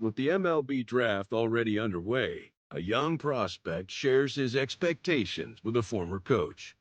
With the MLB draft already underway, a young prospect shares his expectations with a former coach.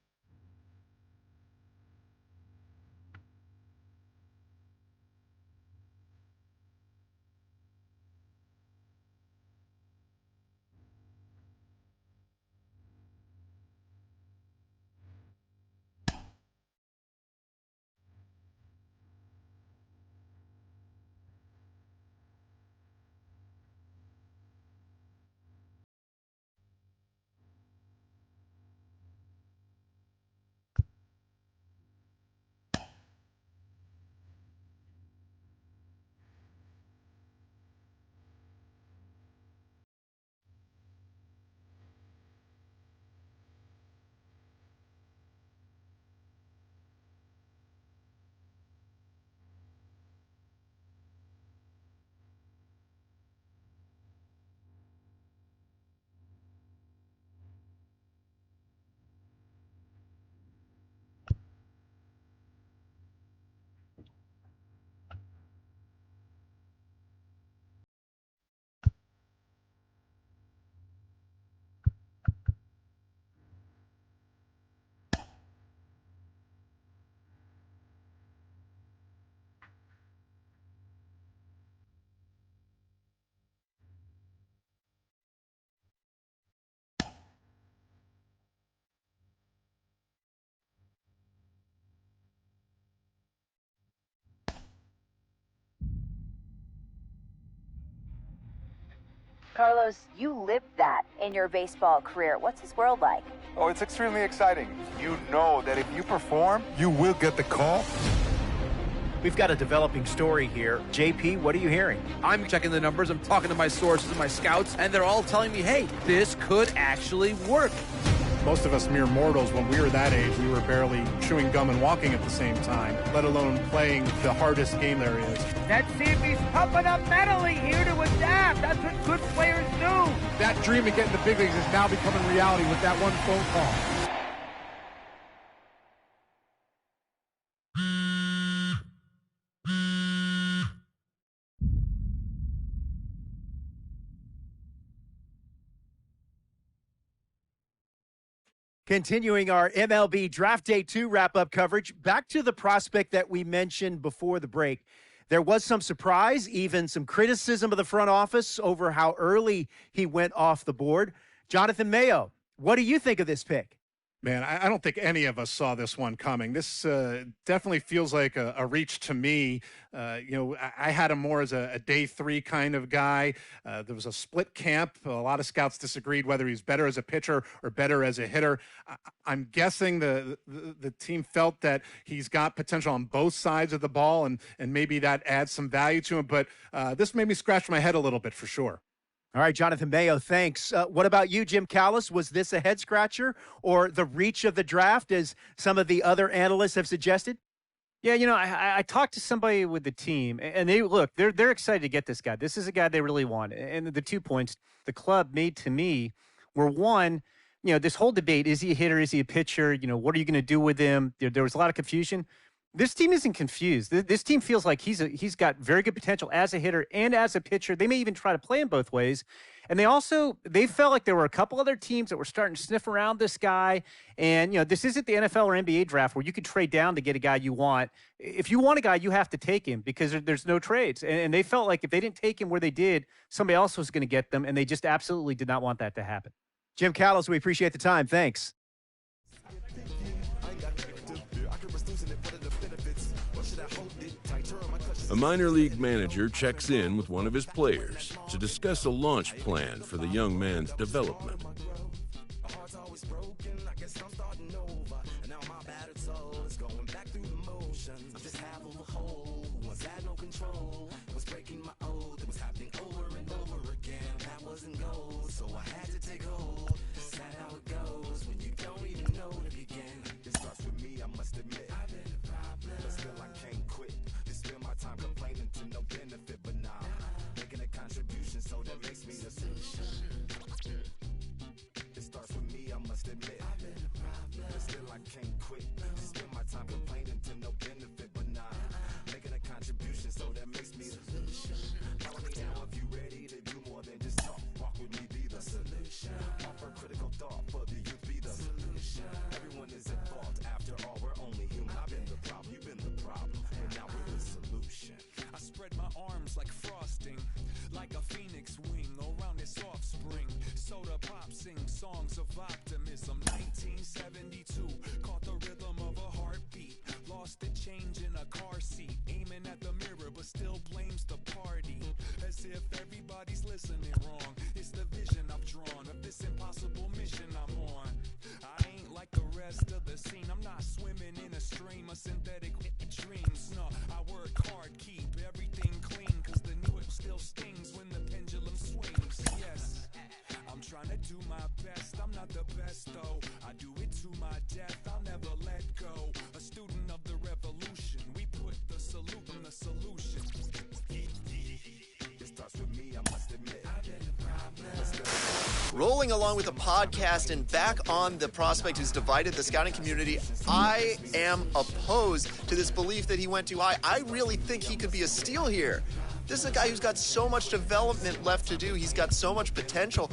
Carlos, you lived that in your baseball career. What's his world like? Oh, it's extremely exciting. You know that if you perform, you will get the call. We've got a developing story here. JP, what are you hearing? I'm checking the numbers, I'm talking to my sources and my scouts, and they're all telling me, hey, this could actually work. Most of us mere mortals, when we were that age, we were barely chewing gum and walking at the same time, let alone playing the hardest game there is. Let's see if he's tough enough mentally here to adapt. That's what good players do. That dream of getting the big leagues is now becoming reality with that one phone call. Continuing our MLB Draft Day 2 wrap-up coverage, back to the prospect that we mentioned before the break. There was some surprise, even some criticism of the front office over how early he went off the board. Jonathan Mayo, what do you think of this pick? Man, I don't think any of us saw this one coming. This definitely feels like a reach to me. I had him more as a day 3 kind of guy. There was a split camp. A lot of scouts disagreed whether he's better as a pitcher or better as a hitter. I'm guessing the team felt that he's got potential on both sides of the ball, and maybe that adds some value to him. But this made me scratch my head a little bit for sure. All right, Jonathan Mayo, thanks. What about you, Jim Callis? Was this a head-scratcher or the reach of the draft, as some of the other analysts have suggested? Yeah, I talked to somebody with the team, and they're excited to get this guy. This is a guy they really want. And the 2 points the club made to me were, one, this whole debate, is he a hitter, is he a pitcher? What are you going to do with him? There was a lot of confusion. This team isn't confused. This team feels like he's got very good potential as a hitter and as a pitcher. They may even try to play him both ways. And they felt like there were a couple other teams that were starting to sniff around this guy. And, this isn't the NFL or NBA draft where you could trade down to get a guy you want. If you want a guy, you have to take him because there's no trades. And they felt like if they didn't take him where they did, somebody else was going to get them. And they just absolutely did not want that to happen. Jim Callis, we appreciate the time. Thanks. A minor league manager checks in with one of his players to discuss a launch plan for the young man's development. thought for the youth be the solution. Everyone is at fault. After all, we're only human. I've been the problem, you've been the problem, and now we're the solution. I spread my arms like frosting, like a phoenix wing around its offspring. Soda pop sing songs of optimism. 1972, caught the rhythm of a heartbeat. Lost the change in a car seat, aiming at the mirror but still blames the party. As if everybody's listening wrong. It's the vision I've drawn of this impossible mission I'm on. I ain't like the rest of the scene. I'm not swimming in a stream of synthetic dreams. No, I work hard, keep everything clean, cause the new it still stings when the pendulum swings. Yes, I'm trying to do my best. I'm not the best though. I do it to my death. I'll never let go. A student of the revolution. We put the salute in the solution. It starts with me, I must admit. Rolling along with the podcast and back on the prospect who's divided the scouting community, I am opposed to this belief that he went too high. I really think he could be a steal here. This is a guy who's got so much development left to do. He's got so much potential.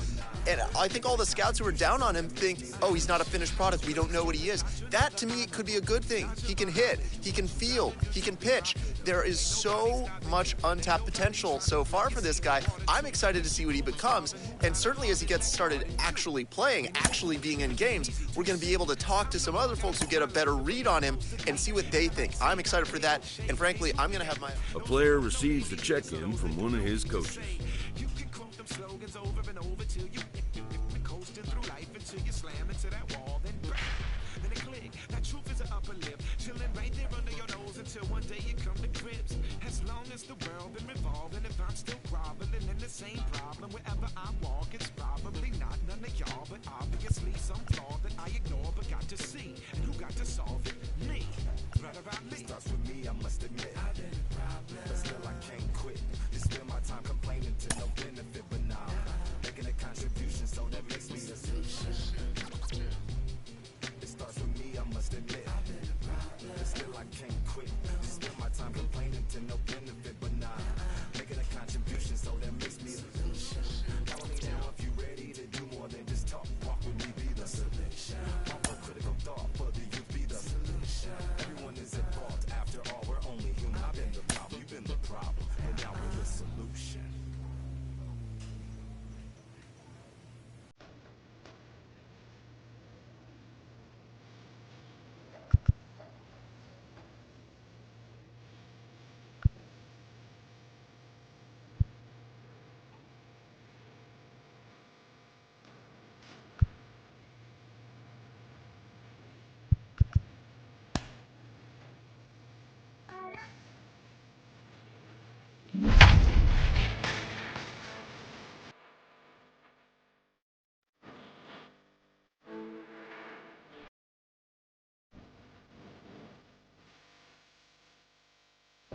And I think all the scouts who are down on him think, oh, he's not a finished product. We don't know what he is. That, to me, could be a good thing. He can hit. He can field. He can pitch. There is so much untapped potential so far for this guy. I'm excited to see what he becomes. And certainly as he gets started actually playing, actually being in games, we're going to be able to talk to some other folks who get a better read on him and see what they think. I'm excited for that. And frankly, I'm going to have my... A player receives the check-in from one of his coaches. You can quote them slogans over and over till you coasting through life until you slam into that wall, then bang, then it click. That truth is an upper lip, chilling right there under your nose until one day you come to grips. As long as the world been revolving, if I'm still groveling in the same problem wherever I walk, it's probably not none of y'all, but obviously some flaw that I ignore but got to see. And who got to solve it? Me. Right about me. It starts with me, I must admit. But still I can't quit. You spend my time complaining to no benefit, but now making a contribution, so that makes me a solution. It starts with me, I must admit. But still I can't quit. You spend my time complaining to no benefit, but now making a contribution, so that makes me a solution. Follow me now if you ready to do more than just talk. Walk with me, be the solution. Offer critical thought for the youth, be the solution. Everyone is at fault. After all, we're only human. I've been the problem, you've been the problem, and now we're the solution.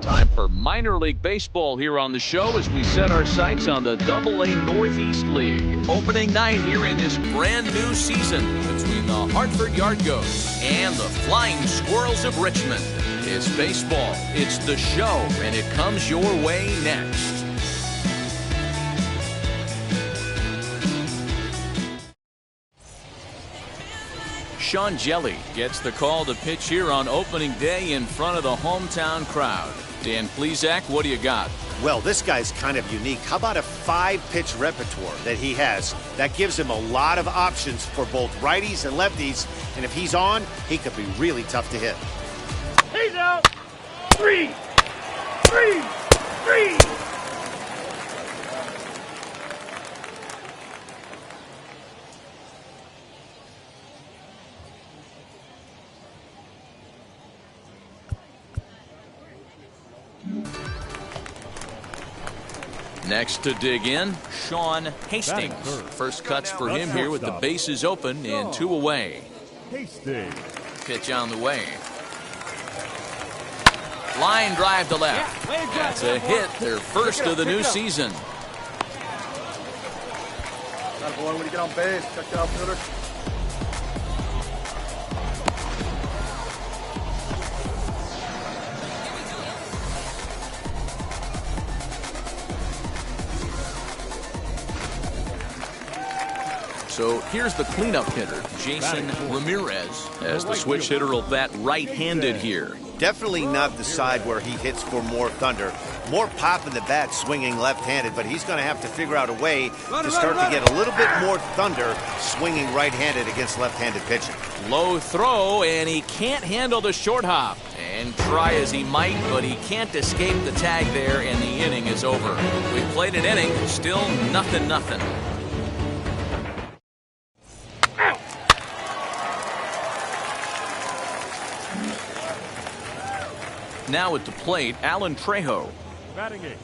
Time for minor league baseball here on the show as we set our sights on the Double-A Northeast League. Opening night here in this brand new season between the Hartford Yard Goats and the Flying Squirrels of Richmond. It's baseball, it's the show, and it comes your way next. Sean Jelly gets the call to pitch here on opening day in front of the hometown crowd. Dan Plesac, what do you got? Well, this guy's kind of unique. How about a 5-pitch repertoire that he has? That gives him a lot of options for both righties and lefties. And if he's on, he could be really tough to hit. He's out. 3. Next to dig in, Sean Hastings. First cuts for him here with the bases open and 2 away. Hastings. Pitch on the way. Line drive to left. That's a hit, their first of the new season. That boy, when you get on base, check the outfielder. So here's the cleanup hitter, Jason Ramirez, as the switch hitter will bat right-handed here. Definitely not the side where he hits for more thunder. More pop in the bat swinging left-handed, but he's going to have to figure out a way to start to get a little bit more thunder swinging right-handed against left-handed pitching. Low throw, and he can't handle the short hop. And try as he might, but he can't escape the tag there, and the inning is over. We played an inning, still nothing. Now at the plate, Alan Trejo. Batting eight.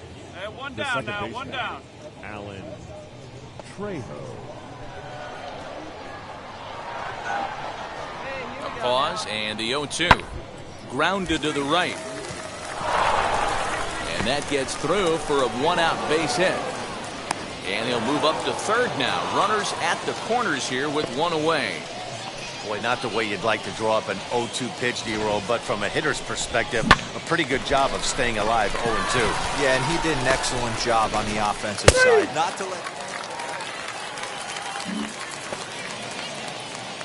One down now, one down. Alan Trejo. A pause, and the 0-2. Grounded to the right. And that gets through for a one-out base hit. And he'll move up to third now. Runners at the corners here with one away. Boy, not the way you'd like to draw up an 0-2 pitch, D-roll, but from a hitter's perspective, a pretty good job of staying alive 0-2. Yeah, and he did an excellent job on the offensive side. Not to let...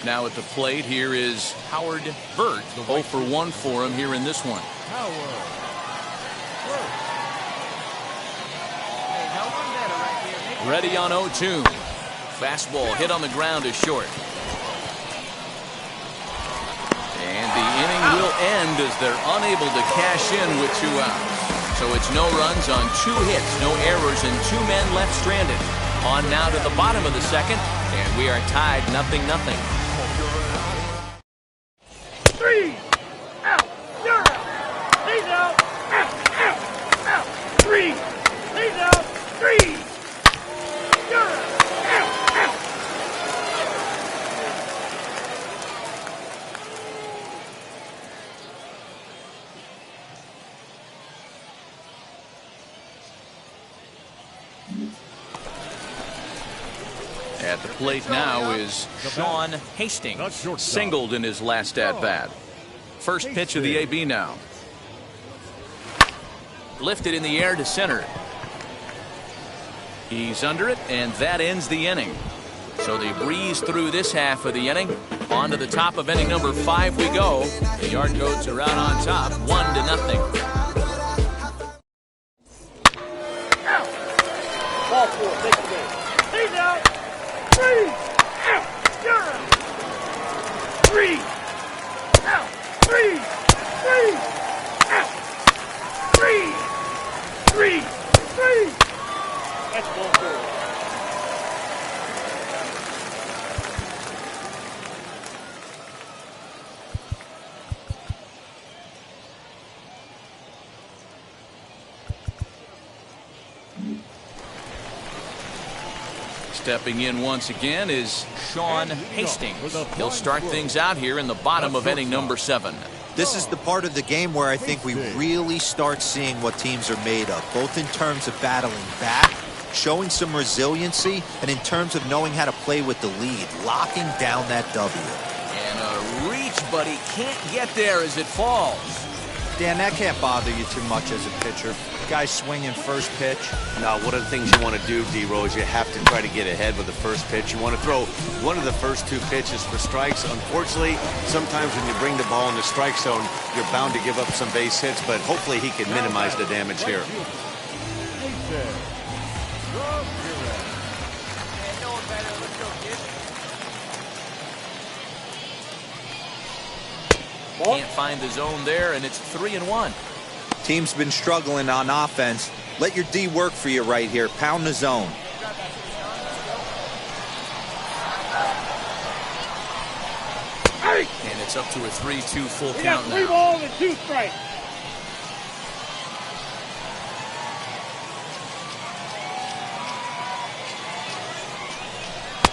Now at the plate, here is Howard Burt. 0 for 1 for him here in this one. Ready on 0-2. Fastball hit on the ground is short. And the inning will end as they're unable to cash in with 2 outs. So it's no runs on 2 hits, no errors, and 2 men left stranded. On now to the bottom of the second, and we are tied 0-0. 3 out. You're out. He's out. Out. 3. He's out. 3. You're out. At the plate now is Sean Hastings, singled in his last at-bat. First pitch of the AB now. Lifted in the air to center. He's under it, and that ends the inning. So they breeze through this half of the inning. On to the top of inning number 5 we go. The Yard Goats are out on top, 1-0. Ball 4. Take the base. He's out. 3 out. You're out. 3 out. 3 out. 3. That's ball 4. Stepping in once again is Sean Hastings. He'll start things out here in the bottom of inning number 7. This is the part of the game where I think we really start seeing what teams are made of, both in terms of battling back, showing some resiliency, and in terms of knowing how to play with the lead, locking down that W. And a reach, but he can't get there as it falls. Dan, that can't bother you too much as a pitcher. Guy swinging first pitch. Now, one of the things you want to do, D-Roll, is you have to try to get ahead with the first pitch. You want to throw one of the first 2 pitches for strikes. Unfortunately, sometimes when you bring the ball in the strike zone, you're bound to give up some base hits, but hopefully he can minimize the damage here. Can't find the zone there, and it's 3-1. Team's been struggling on offense. Let your D work for you right here. Pound the zone. And it's up to a 3-2 full count now. 3 balls and 2 strikes.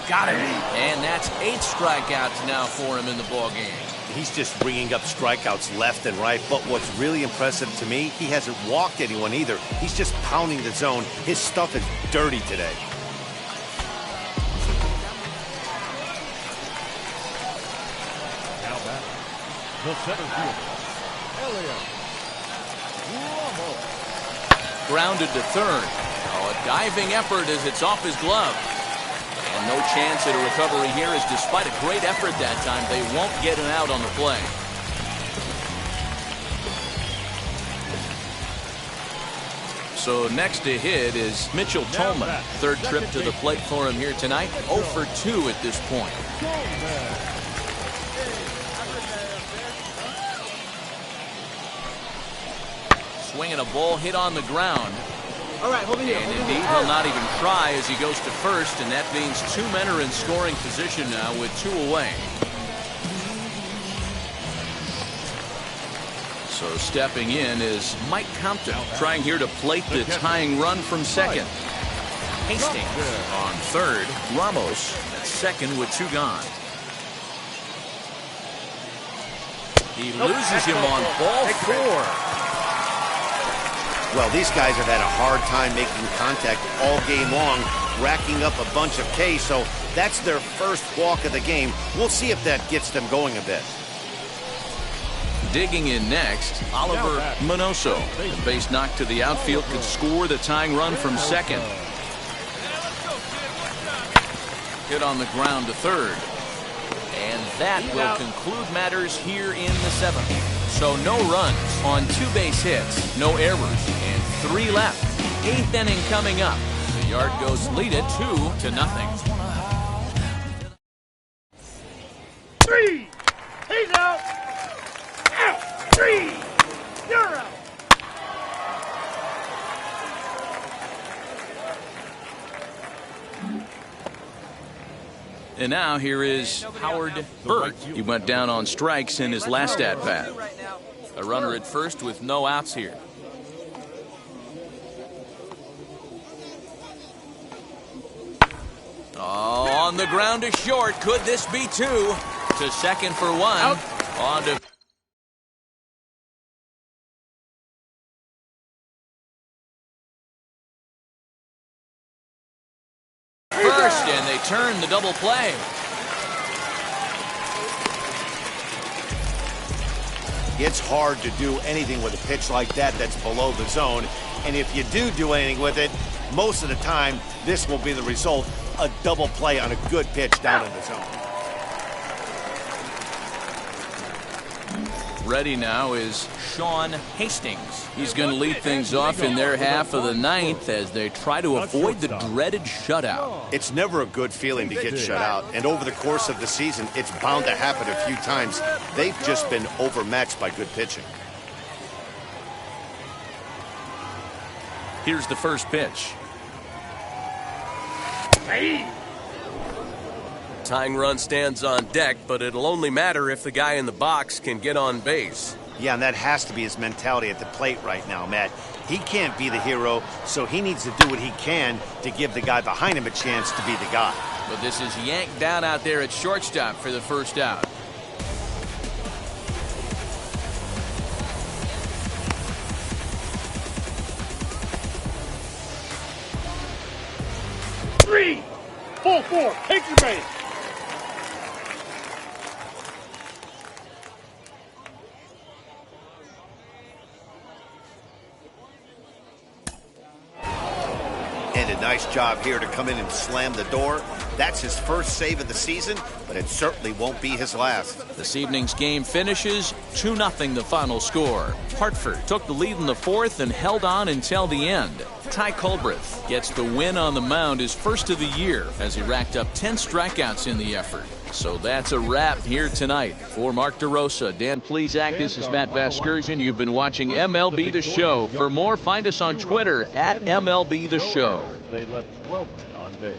Got it. And that's 8 strikeouts now for him in the ballgame. He's just bringing up strikeouts left and right, but what's really impressive to me, he hasn't walked anyone either. He's just pounding the zone. His stuff is dirty today. Now back, the center fielder, Elliott. Grounded to third. Oh, a diving effort as it's off his glove. And No chance at a recovery here, as despite a great effort that time, they won't get an out on the play. So next to hit is Mitchell Tolman. Third trip to the plate for him here tonight. 0 for 2 at this point. Swinging a ball hit on the ground. All right, hold it here. And indeed, he'll not even try as he goes to first, and that means 2 men are in scoring position now with 2 away. So stepping in is Mike Compton, trying here to plate the tying run from second. Hastings on third. Ramos at second with 2 gone. He loses him on ball 4. Well, these guys have had a hard time making contact all game long, racking up a bunch of Ks, so that's their first walk of the game. We'll see if that gets them going a bit. Digging in next, Oliver Minoso. The base knock to the outfield could score the tying run from second. Hit on the ground to third. And that will conclude matters here in the 7th. So no runs on 2 base hits, no errors, and 3 left. 8th inning coming up. The Yard Goats lead it 2-0. 3. He's out. Out. 3. You're out. And now here is Howard Burt. He went down on strikes in his last at-bat. A runner at first with no outs here. Oh, on the ground to short. Could this be 2? To second for 1. On to... first, and they turn the double play. It's hard to do anything with a pitch like that that's below the zone. And if you do anything with it, most of the time, this will be the result, a double play on a good pitch down in the zone. Ready now is Sean Hastings. He's going to lead things off in their half of the 9th as they try to avoid the dreaded shutout. It's never a good feeling to get shut out, and over the course of the season, it's bound to happen a few times. They've just been overmatched by good pitching. Here's the first pitch. Tying run stands on deck, but it'll only matter if the guy in the box can get on base. Yeah, and that has to be his mentality at the plate right now, Matt. He can't be the hero, so he needs to do what he can to give the guy behind him a chance to be the guy. But this is yanked down out there at shortstop for the first out. Three. Ball 4. Take your base. And a nice job here to come in and slam the door. That's his first save of the season, but it certainly won't be his last. This evening's game finishes 2-0 the final score. Hartford took the lead in the 4th and held on until the end. Ty Culbreth gets the win on the mound, his first of the year, as he racked up 10 strikeouts in the effort. So that's a wrap here tonight. For Mark DeRosa, Dan Plesac, this is Matt Vasgersian. You've been watching MLB The Show. For more, find us on Twitter at MLB The Show. They left 12 men on base.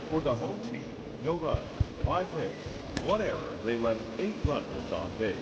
For the home team, no runs, 5 hits, 1 error. They left 8 runners on base.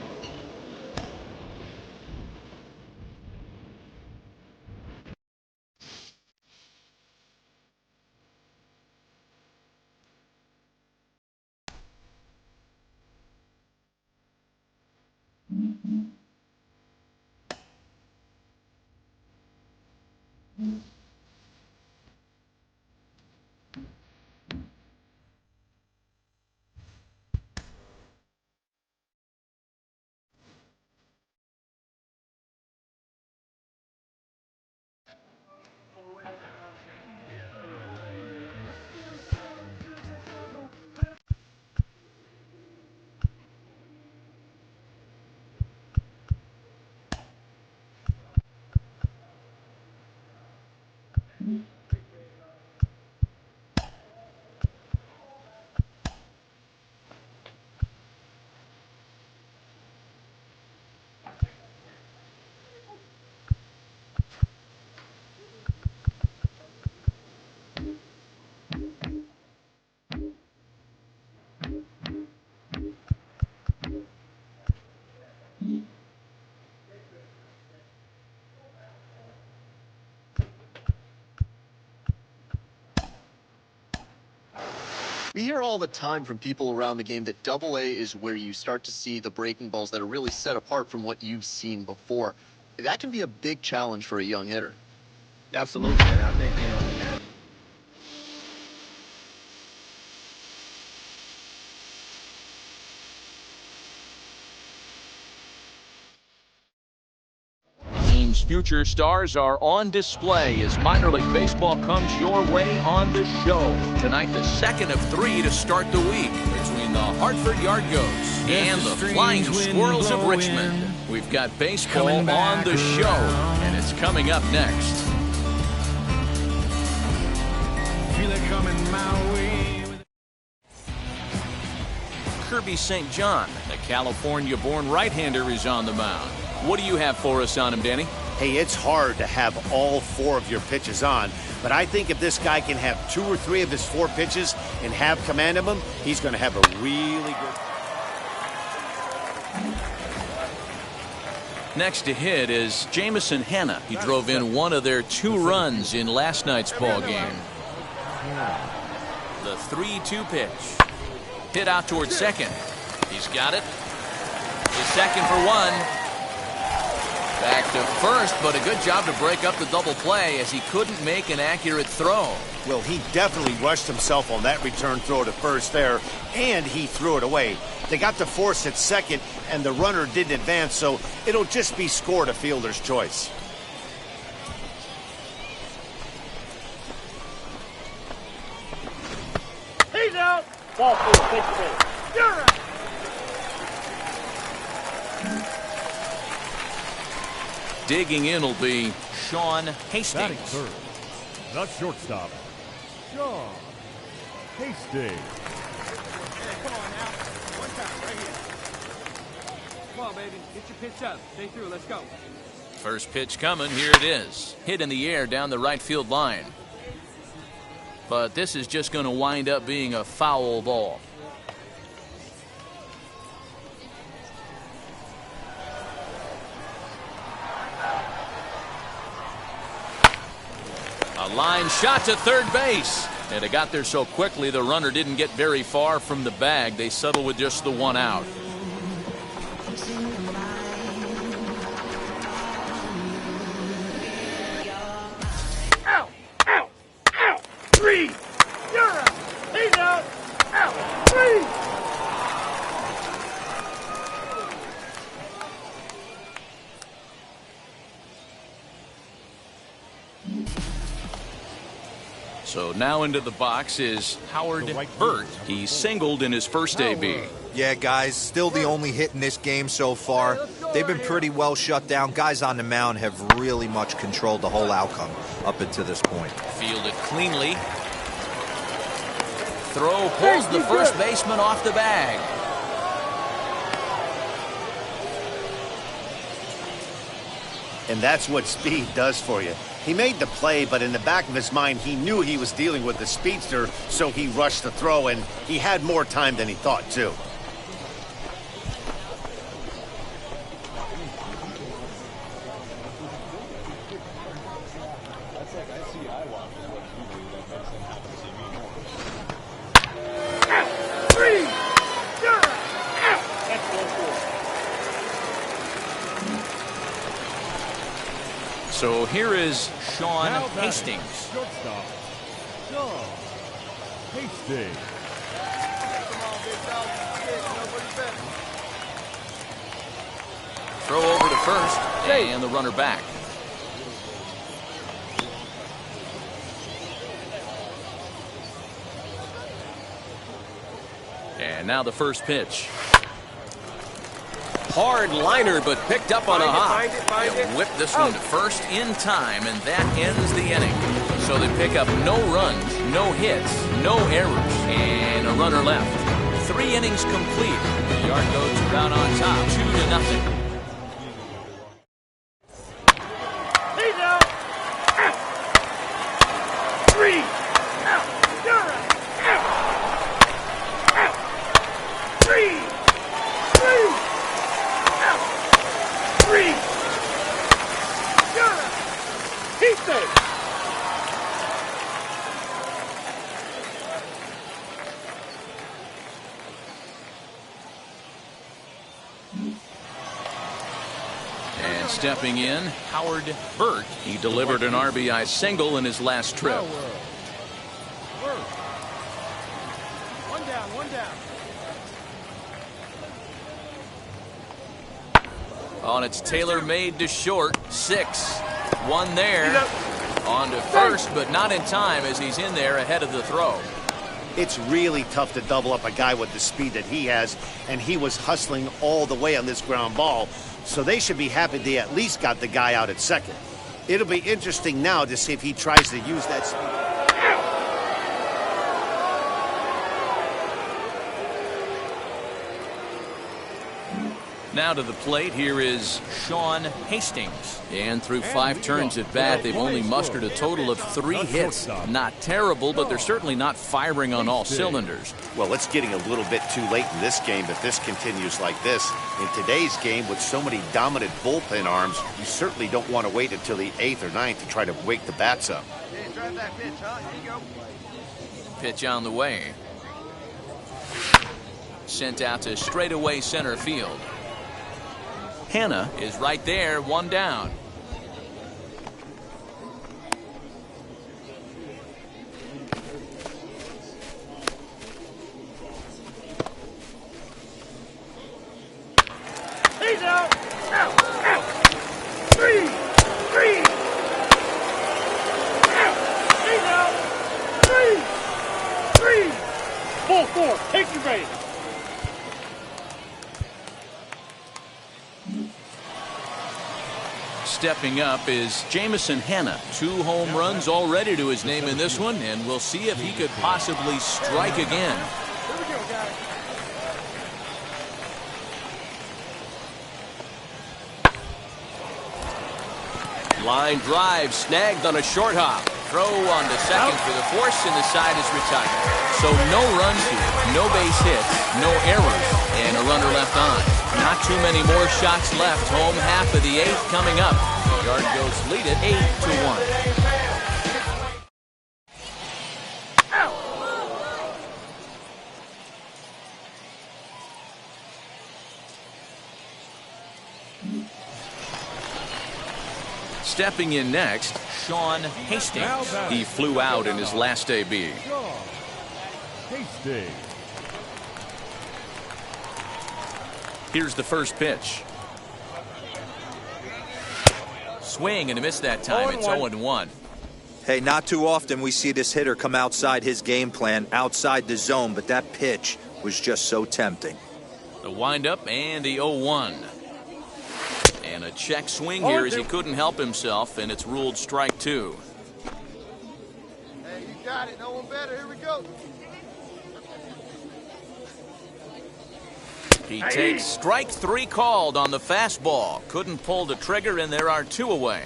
We hear all the time from people around the game that Double A is where you start to see the breaking balls that are really set apart from what you've seen before. That can be a big challenge for a young hitter. Absolutely, and I think, Team's future stars are on display as minor league baseball comes your way on the show. Tonight, the second of 3 to start the week between the Hartford Yard Goats and the Flying Squirrels of Richmond. We've got baseball on the show, and it's coming up next. Feel it coming my way. Kirby St. John, the California-born right-hander, is on the mound. What do you have for us on him, Danny? Hey, it's hard to have all 4 of your pitches on, but I think if this guy can have 2 or 3 of his 4 pitches and have command of them, he's going to have a really good... Next to hit is Jamison Hanna. He drove in one of their 2 runs in last night's ball game. The 3-2 pitch. Hit out towards second. He's got it. He's second for 1. Back to first, but a good job to break up the double play as he couldn't make an accurate throw. Well, he definitely rushed himself on that return throw to first there, and he threw it away. They got the force at second, and the runner didn't advance, so it'll just be scored a fielder's choice. He's out. Ball four, take the ball. You're out. Digging in will be Sean Hastings. Batting third, the shortstop, Sean Hastings. Come on now. One time, right here. Come on, baby. Get your pitch up. Stay through. Let's go. First pitch coming. Here it is. Hit in the air down the right field line. But this is just going to wind up being a foul ball. A line shot to third base. And it got there so quickly the runner didn't get very far from the bag. They settled with just the 1 out. Out. Out. Out. 3. You're out. He's out. Out. 3. So now into the box is Howard Burt. He singled in his first AB. Yeah, guys, still the only hit in this game so far. They've been pretty well shut down. Guys on the mound have really much controlled the whole outcome up until this point. Fielded cleanly. Throw pulls the first baseman off the bag. And that's what speed does for you. He made the play, but in the back of his mind, he knew he was dealing with the speedster, so he rushed the throw, and he had more time than he thought, too. So here is Sean Hastings. Shortstop, Sean Hastings. Throw over to first, and the runner back. And now the first pitch. Hard liner, but picked up on a hop. They whip this one to first in time, and that ends the inning. So they pick up no runs, no hits, no errors, and a runner left. 3 innings complete. The Yard Goats are out on top, 2-0. He's out. Out. 3. Out. You're out. Out. Out. 3. 3. Out. 3. You're out. He's safe. And stepping in, Howard Burt. He delivered an RBI single in his last trip. One down, one down. On it's tailor-made to short. 6. 1 there. On to first, but not in time as he's in there ahead of the throw. It's really tough to double up a guy with the speed that he has, and he was hustling all the way on this ground ball, so they should be happy they at least got the guy out at second. It'll be interesting now to see if he tries to use that speed. Now to the plate, here is Sean Hastings. And through 5 turns at bat, they've only mustered a total of 3 hits. Not terrible, but they're certainly not firing on all cylinders. Well, it's getting a little bit too late in this game if this continues like this. In today's game, with so many dominant bullpen arms, you certainly don't want to wait until the 8th or 9th to try to wake the bats up. Hey, drive that pitch, huh? Here you go. Pitch on the way. Sent out to straightaway center field. Hannah is right there, 1 down. He's out. Out. Out. 3. 3. Out. He's out. 3. 3. 4. Take your base. Stepping up is Jamison Hannah. 2 home runs already to his name in this one, and we'll see if he could possibly strike again. Here we go, guys. Line drive snagged on a short hop. Throw on to second for the force, and the side is retired. So no runs here, no base hits, no errors, and a runner left on. Not too many more shots left. Home half of the 8th coming up. Yard goes lead it 8-1. Stepping in next, Sean Hastings. He flew out in his last AB. Hastings. Here's the first pitch. Swing and a miss that time. It's 0-1. Hey, not too often we see this hitter come outside his game plan, outside the zone, but that pitch was just so tempting. The windup and the 0-1. And a check swing here as he couldn't help himself, and it's ruled strike 2. Hey, you got it. No one better. Here we go. He takes strike 3 called on the fastball. Couldn't pull the trigger, and there are 2 away.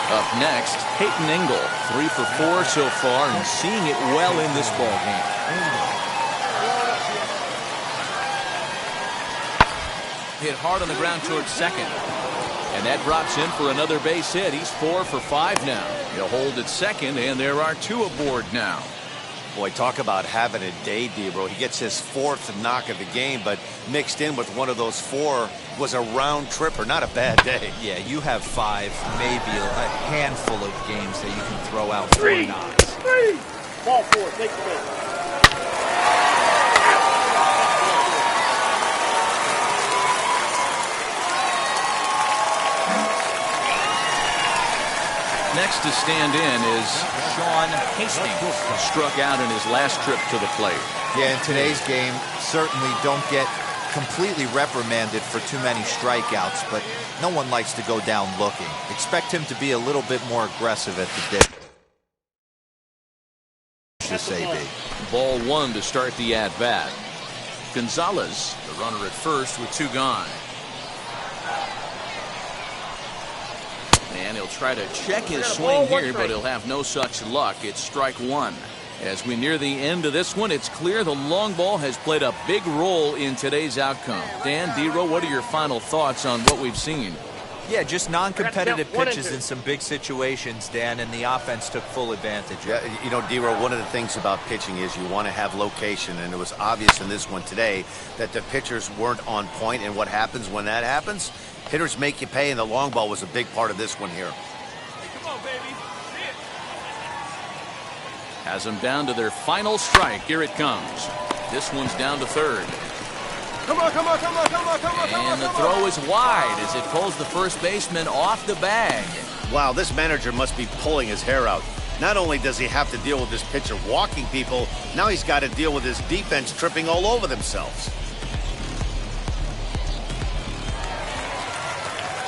Up next, Peyton Engel, 3 for 4 so far, and seeing it well in this ball game. Hit hard on the ground towards second. And that drops in for another base hit. He's 4 for 5 now. He'll hold at second, and there are 2 aboard now. Boy, talk about having a day, D-Bro. He gets his 4th knock of the game, but mixed in with one of those 4 was a round tripper. Not a bad day. Yeah, you have 5, maybe a handful of games that you can throw out 4 knocks. 3. Ball 4. Take the base. Next to stand in is Sean Hastings. Struck out in his last trip to the plate. Yeah, in today's game, certainly don't get completely reprimanded for too many strikeouts, but no one likes to go down looking. Expect him to be a little bit more aggressive at the dish. This AB. Ball 1 to start the at-bat. Gonzalez, the runner at first with 2 gone. And he'll try to check his swing here, but he'll have no such luck. It's strike 1. As we near the end of this one, it's clear the long ball has played a big role in today's outcome. Dan, D-Row, what are your final thoughts on what we've seen? Yeah, just non-competitive pitches in some big situations, Dan, and the offense took full advantage. Yeah, you know, D-Row, one of the things about pitching is you want to have location, and it was obvious in this one today that the pitchers weren't on point, and what happens when that happens? Hitters make you pay, and the long ball was a big part of this one here. Come on, baby. Has them down to their final strike. Here it comes. This one's down to third. Come on, come on, come on, come on, come on, come on. And the throw is wide as it pulls the first baseman off the bag. Wow, this manager must be pulling his hair out. Not only does he have to deal with this pitcher walking people, now he's got to deal with his defense tripping all over themselves.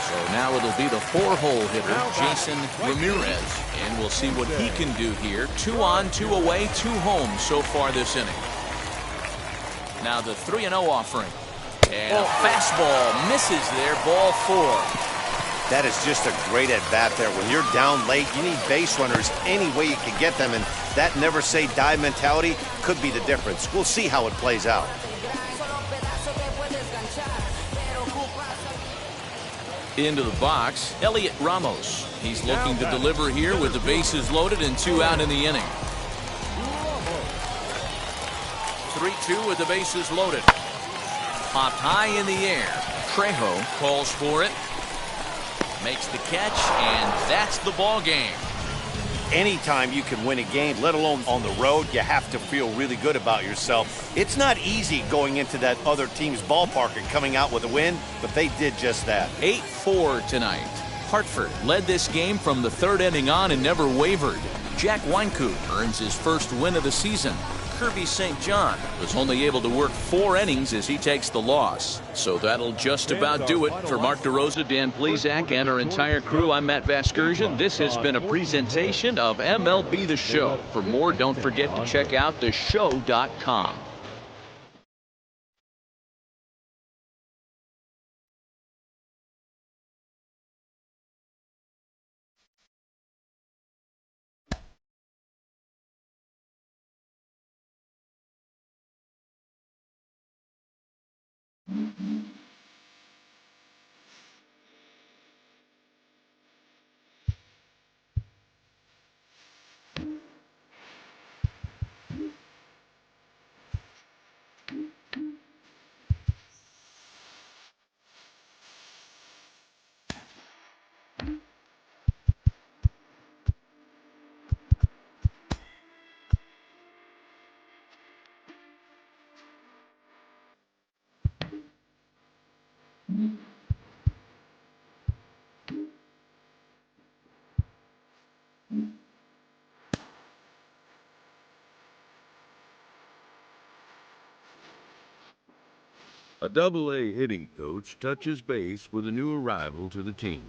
So now it'll be the 4-hole hitter, Jason Ramirez. And we'll see what he can do here. 2 on, 2 away, 2 home so far this inning. Now the 3-0 offering. And a fastball misses there, ball 4. That is just a great at-bat there. When you're down late, you need base runners any way you can get them, and that never-say-die mentality could be the difference. We'll see how it plays out. Into the box, Elliot Ramos. He's looking to deliver here with the bases loaded and 2 out in the inning. 3-2 with the bases loaded. Popped high in the air. Trejo calls for it. Makes the catch, and that's the ball game. Anytime you can win a game, let alone on the road, you have to feel really good about yourself. It's not easy going into that other team's ballpark and coming out with a win, but they did just that. 8-4 tonight. Hartford led this game from the 3rd inning on and never wavered. Jack Weinkoop earns his first win of the season. Kirby St. John was only able to work 4 innings as he takes the loss. So that'll just about do it. For Mark DeRosa, Dan Plesac, and our entire crew, I'm Matt Vasgersian. This has been a presentation of MLB The Show. For more, don't forget to check out theshow.com. A Double-A hitting coach touches base with a new arrival to the team.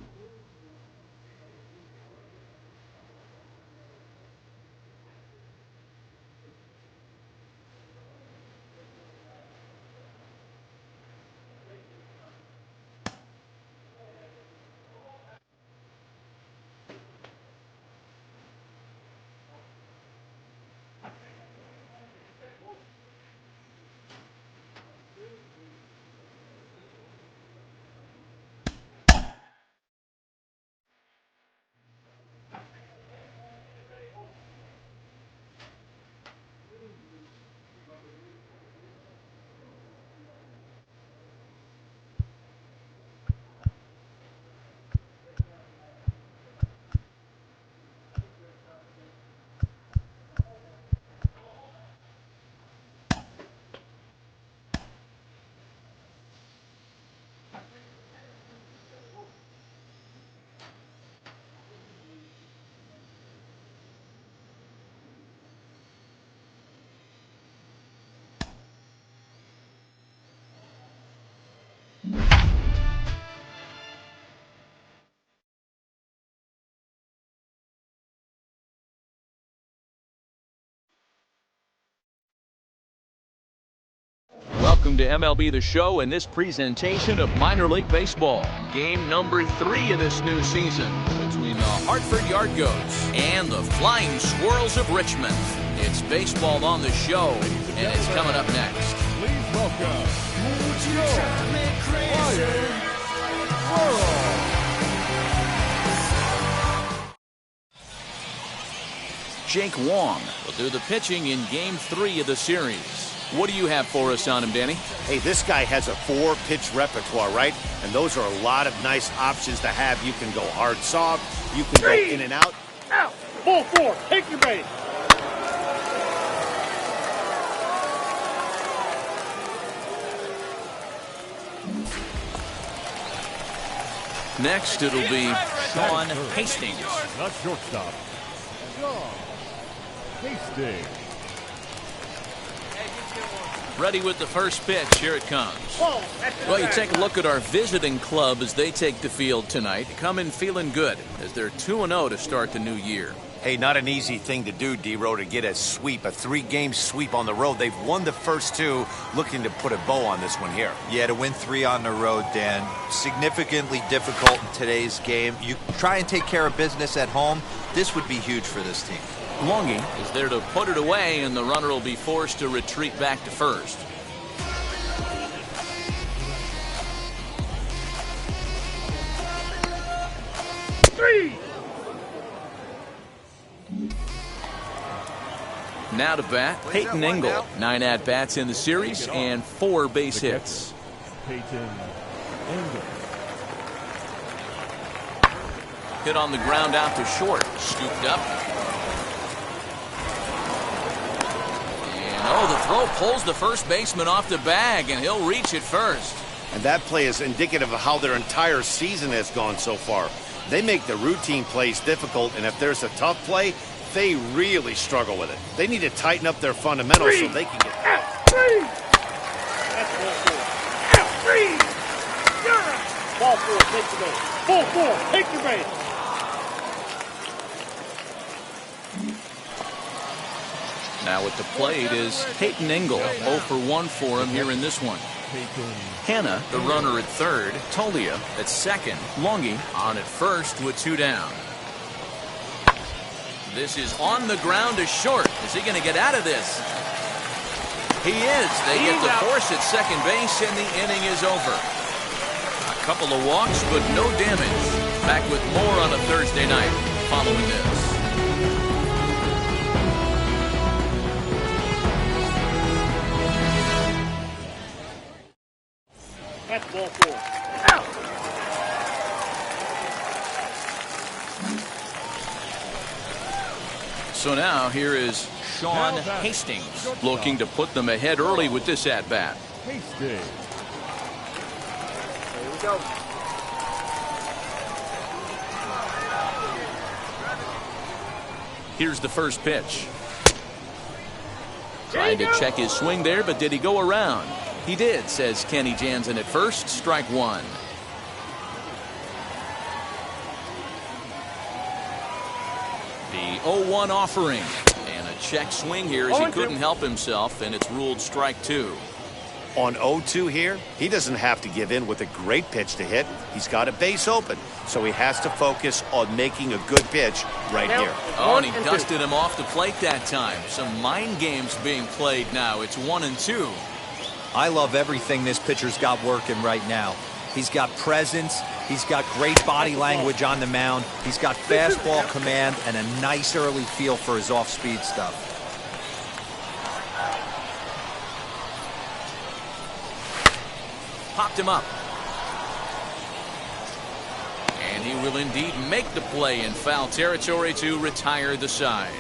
Welcome to MLB The Show and this presentation of minor league baseball. Game number 3 of this new season between the Hartford Yard Goats and the Flying Squirrels of Richmond. It's baseball on the show, and it's coming up next. Please welcome Flying Squirrels. Jake Wong will do the pitching in Game 3 of the series. What do you have for us on him, Danny? Hey, this guy has a 4-pitch repertoire, right? And those are a lot of nice options to have. You can go hard, soft. You can go in and out. Out. Ball 4. Take your base. Next, it'll be Sean Hastings. Not shortstop. Sean Hastings. Ready with the first pitch. Here it comes. Well, you take a look at our visiting club as they take the field tonight. Come in feeling good as they're 2-0 to start the new year. Hey, not an easy thing to do, D-Row, to get a sweep, a 3-game sweep on the road. They've won the first 2, looking to put a bow on this one here. Yeah, to win 3 on the road, Dan, significantly difficult in today's game. You try and take care of business at home. This would be huge for this team. Longy is there to put it away, and the runner will be forced to retreat back to first. Now to bat, Peyton Engel. 9 at-bats in the series and 4 base hits. Peyton Engel. Hit on the ground out to short. Scooped up. And the throw pulls the first baseman off the bag, and he'll reach it first. And that play is indicative of how their entire season has gone so far. They make the routine plays difficult, and if there's a tough play, they really struggle with it. They need to tighten up their fundamentals so they can get out. That's ball 4. Ball 4, take the base. Ball 4, take your base. Now at the plate is Peyton Engel. 0 for 1 for him here in this one. Hanna, the runner at third. Tolia at second. Longy on at first with 2 down. This is on the ground to short. Is he going to get out of this? He is. They get the force at second base, and the inning is over. A couple of walks, but no damage. Back with more on a Thursday night following this. That's ball 4. Out. So now here is Sean Hastings looking to put them ahead early with this at-bat. Hastings. Here we go. Here's the first pitch. Trying to check his swing there, but did he go around? He did, says Kenny Jansen at first. Strike 1. The 0-1 offering. And a check swing here as he couldn't help himself, and it's ruled strike 2. On 0-2 here, he doesn't have to give in with a great pitch to hit. He's got a base open, so he has to focus on making a good pitch right here. Oh, and he dusted him off the plate that time. Some mind games being played now. It's 1-2. I love everything this pitcher's got working right now. He's got presence. He's got great body language on the mound. He's got fastball command and a nice early feel for his off-speed stuff. Popped him up. And he will indeed make the play in foul territory to retire the side.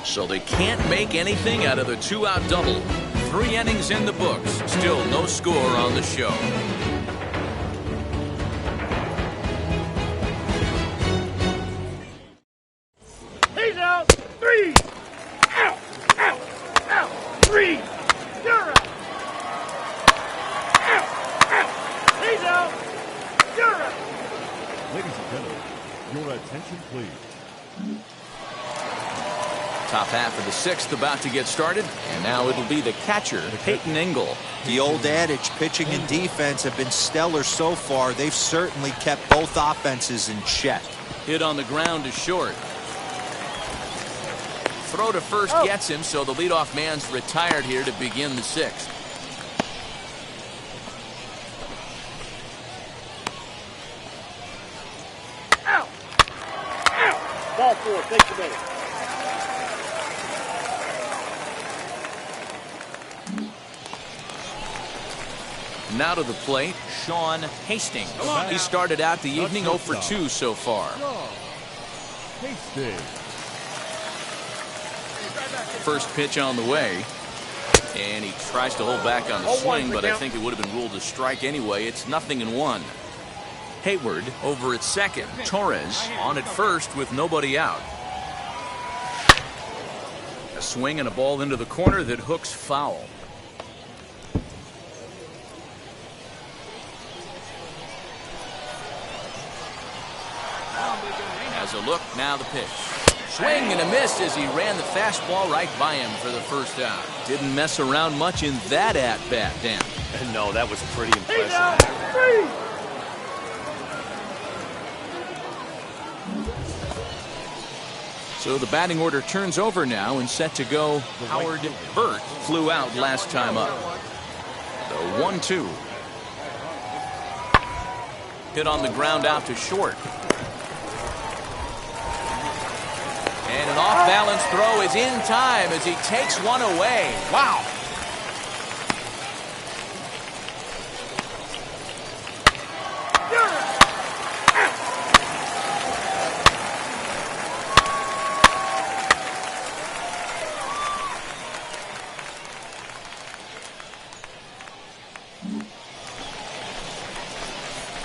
So they can't make anything out of the 2-out double. 3 innings in the books. Still no score on the show. He's out. 3. Out. Out. Out. 3. You're out. Out. Out. He's out. You're out. Ladies and gentlemen, your attention please. Top half of the 6th about to get started, and now it'll be the catcher, Peyton Engel. The old adage, pitching and defense have been stellar so far. They've certainly kept both offenses in check. Hit on the ground to short. Throw to first gets him, so the leadoff man's retired here to begin the 6th. Out. Out. Ball 4, take the base. Now to the plate, Sean Hastings. He started out the evening 0 for 2 so far. First pitch on the way. And he tries to hold back on the swing, but I think it would have been ruled a strike anyway. It's 0-1. Hayward over at second. Torres on at first with nobody out. A swing and a ball into the corner that hooks foul. Has a look, now the pitch. Swing and a miss as he ran the fastball right by him for the first out. Didn't mess around much in that at-bat, Dan. No, that was pretty impressive. So the batting order turns over now and set to go. Howard Burt flew out last time up. The 1-2. Hit on the ground out to short. And an off-balance throw is in time as he takes one away. Wow.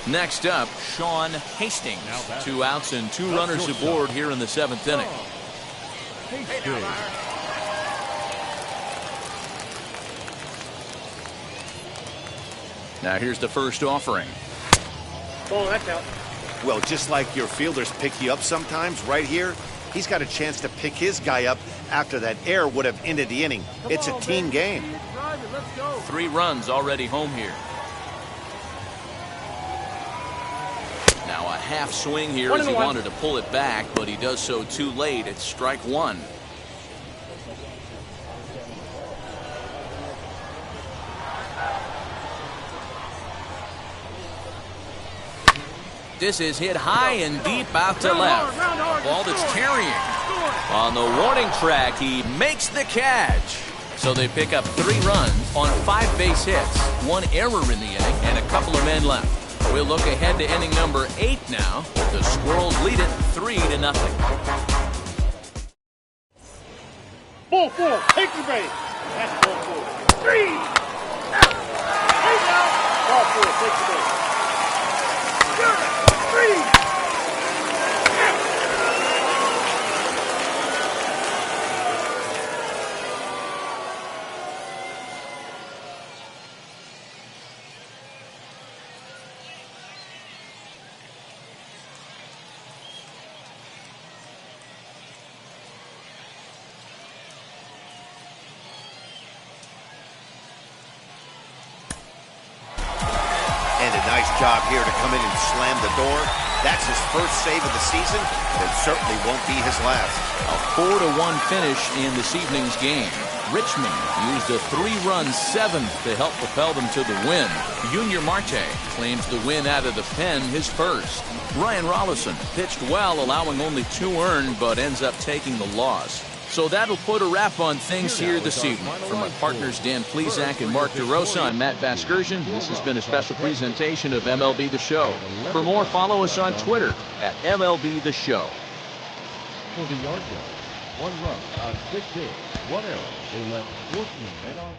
Next up, Sean Hastings. 2 outs and 2 runners aboard here in the 7th inning. Now here's the first offering. Well, just like your fielders pick you up sometimes, right here, he's got a chance to pick his guy up after that error would have ended the inning. It's a team game. 3 runs already home here. Now a half swing here as he wanted to pull it back, but he does so too late. It's strike 1. This is hit high and deep out to left. Ball that's carrying. On the warning track, he makes the catch. So they pick up 3 runs on 5 base hits, 1 error in the inning, and a couple of men left. We'll look ahead to inning number 8 now. The Squirrels lead it 3-0. Ball 4, take the base. That's ball 4. 3. Ball 4, take the base. 3. Nice job here to come in and slam the door. That's his first save of the season, and it certainly won't be his last. A 4-1 finish in this evening's game. Richmond used a 3-run 7th to help propel them to the win. Junior Marte claims the win out of the pen, his first. Ryan Rollison pitched well, allowing only 2 earned, but ends up taking the loss. So that'll put a wrap on things here this evening. For my partners Dan Plezak and Mark DeRosa, I'm Matt Vasgersian. This has been a special presentation of MLB The Show. For more, follow us on Twitter at MLB The Show. For the yard goal, 1 run on 6 hits, 1 error. They left 14 men on.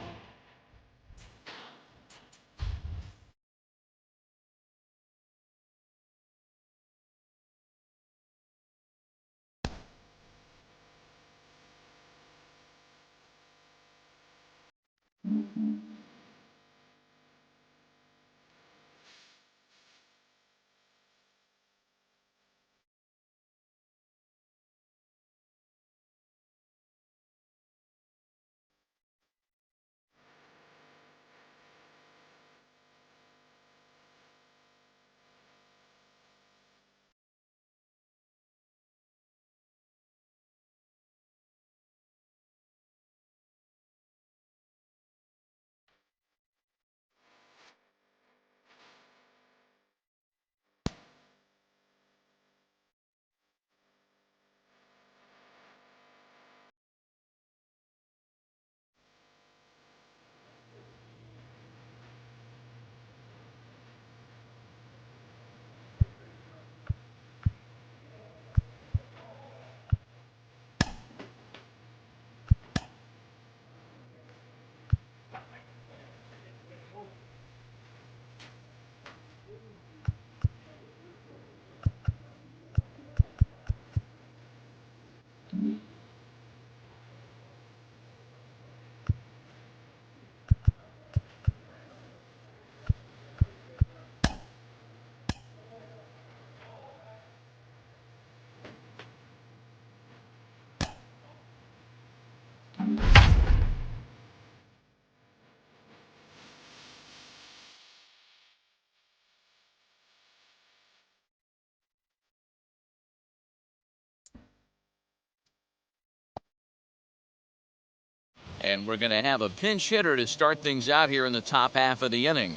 And we're going to have a pinch hitter to start things out here in the top half of the inning.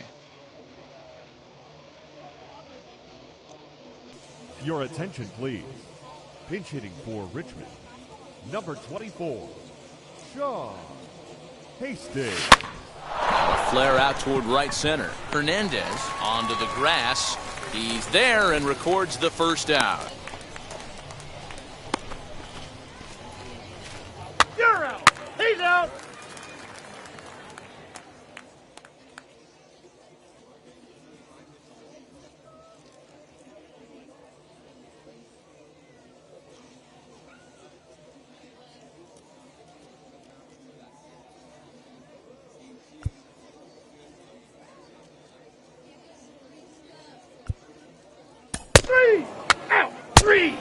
Your attention, please. Pinch hitting for Richmond, number 24, Sean Hastings. A flare out toward right center. Hernandez onto the grass. He's there and records the first out. You're out. He's out. Three. Out. Three.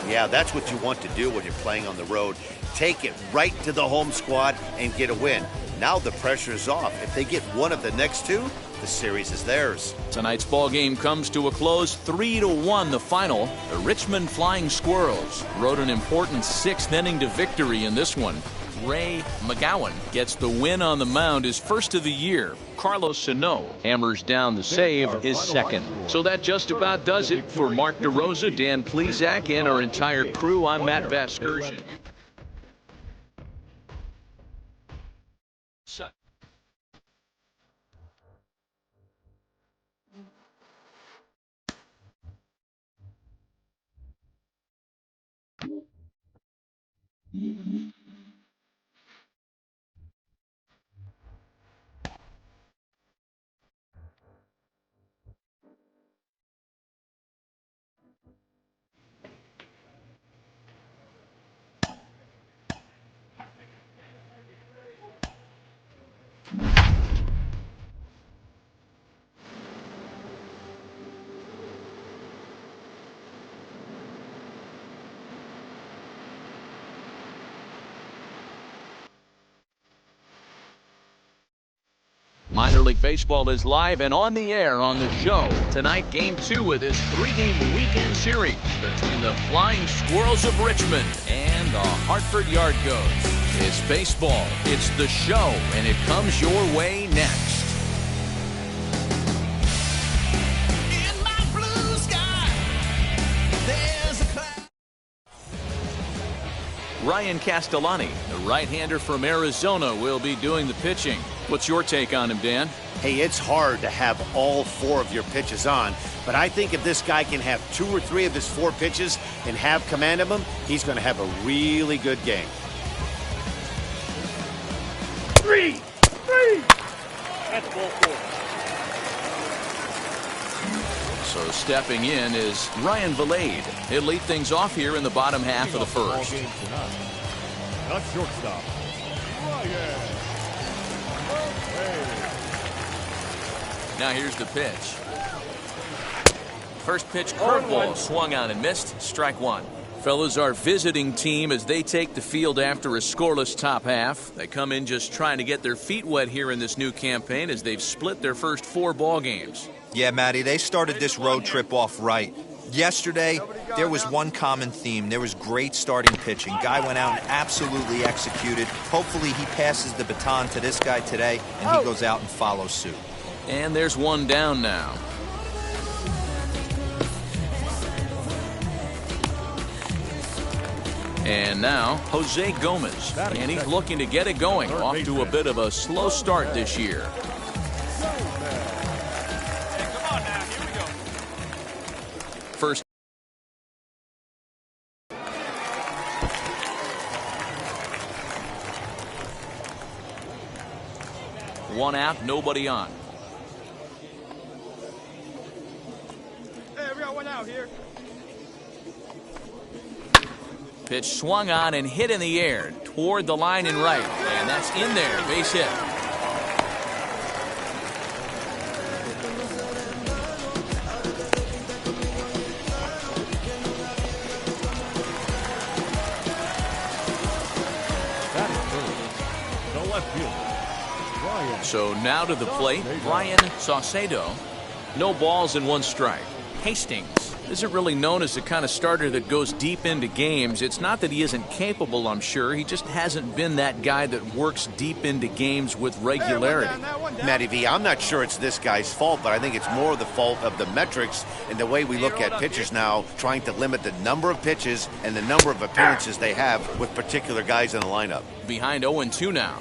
Yeah, that's what you want to do when you're playing on the road. Take it right to the home squad and get a win. Now the pressure is off. If they get one of the next two, the series is theirs. Tonight's ball game comes to a close, 3-1 the final. The Richmond Flying Squirrels rode an important 6th inning to victory in this one. Ray McGowan gets the win on the mound, his first of the year. Carlos Sano hammers down the save, his second. So that just about does it for Mark DeRosa, Dan Plesac, and our entire crew. I'm Matt Vasgersian. Minor League Baseball is live and on the air on the show. Tonight, Game 2 of this 3-game weekend series between the Flying Squirrels of Richmond and the Hartford Yard Goats. It's baseball, it's the show, and it comes your way next. In my blue sky, there's a cloud. Ryan Castellani, the right-hander from Arizona, will be doing the pitching. What's your take on him, Dan? Hey, it's hard to have all 4 of your pitches on, but I think if this guy can have 2 or 3 of his 4 pitches and have command of them, he's going to have a really good game. Three. That's ball 4. So stepping in is Ryan Valade. He'll lead things off here in the bottom half of the first. The shortstop, Ryan. Now here's the pitch. First pitch curveball swung on and missed. Strike 1. Fellas, our visiting team as they take the field after a scoreless top half. They come in just trying to get their feet wet here in this new campaign as they've split their first 4 ball games. Yeah, Matty, they started this road trip off right. Yesterday, there was one common theme. There was great starting pitching. Guy went out and absolutely executed. Hopefully he passes the baton to this guy today, and he goes out and follows suit. And there's one down now. And now, Jose Gomez. And he's looking to get it going. Off to a bit of a slow start this year. First. One out, nobody on. Hey, we got one out here. Pitch swung on and hit in the air toward the line and right. And that's in there, base hit. The left fielder, Ryan. So now to the plate, Ryan Saucedo. No balls and 1 strike. Hastings isn't really known as the kind of starter that goes deep into games. It's not that he isn't capable, I'm sure. He just hasn't been that guy that works deep into games with regularity. Matty V, I'm not sure it's this guy's fault, but I think it's more the fault of the metrics and the way we look at pitchers now, trying to limit the number of pitches and the number of appearances they have with particular guys in the lineup. Behind 0-2 now.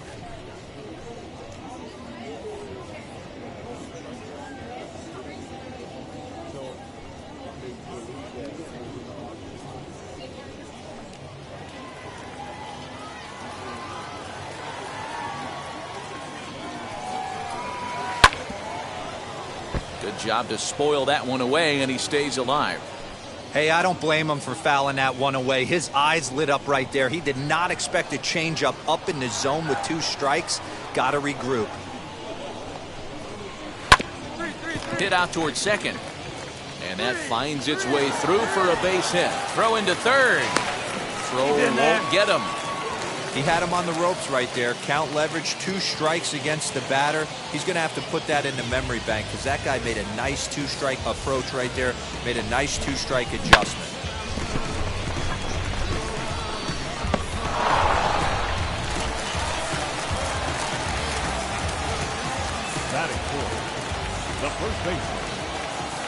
Good job to spoil that one away, and he stays alive. Hey, I don't blame him for fouling that one away. His eyes lit up right there. He did not expect a changeup up in the zone with 2 strikes. Got to regroup. Hit out towards second. And that finds its way through for a base hit. Throw into third. Throw won't get him. He had him on the ropes right there. Count leverage, 2 strikes against the batter. He's going to have to put that in the memory bank because that guy made a nice 2-strike approach right there. Made a nice 2-strike adjustment. Batting fourth, the first baseman,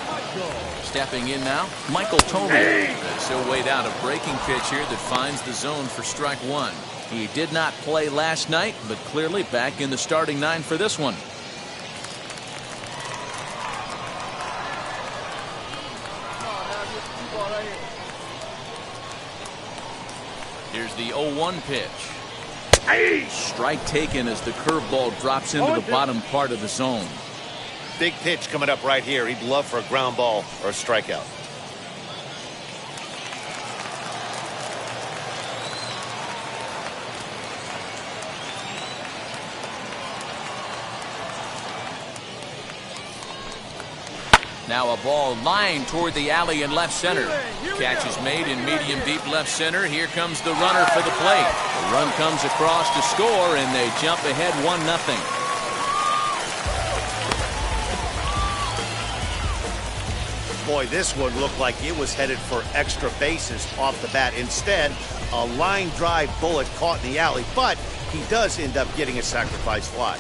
Michael. Stepping in now, Michael Tony. As he'll wait out a breaking pitch here that finds the zone for strike 1. He did not play last night, but clearly back in the starting 9 for this one. Here's the 0-1 pitch. Strike taken as the curveball drops into the bottom part of the zone. Big pitch coming up right here. He'd love for a ground ball or a strikeout. Now a ball lined toward the alley in left center. Catch is made in medium deep left center. Here comes the runner for the plate. The run comes across to score, and they jump ahead 1-0. Boy, this one looked like it was headed for extra bases off the bat. Instead, a line drive bullet caught in the alley, but he does end up getting a sacrifice fly.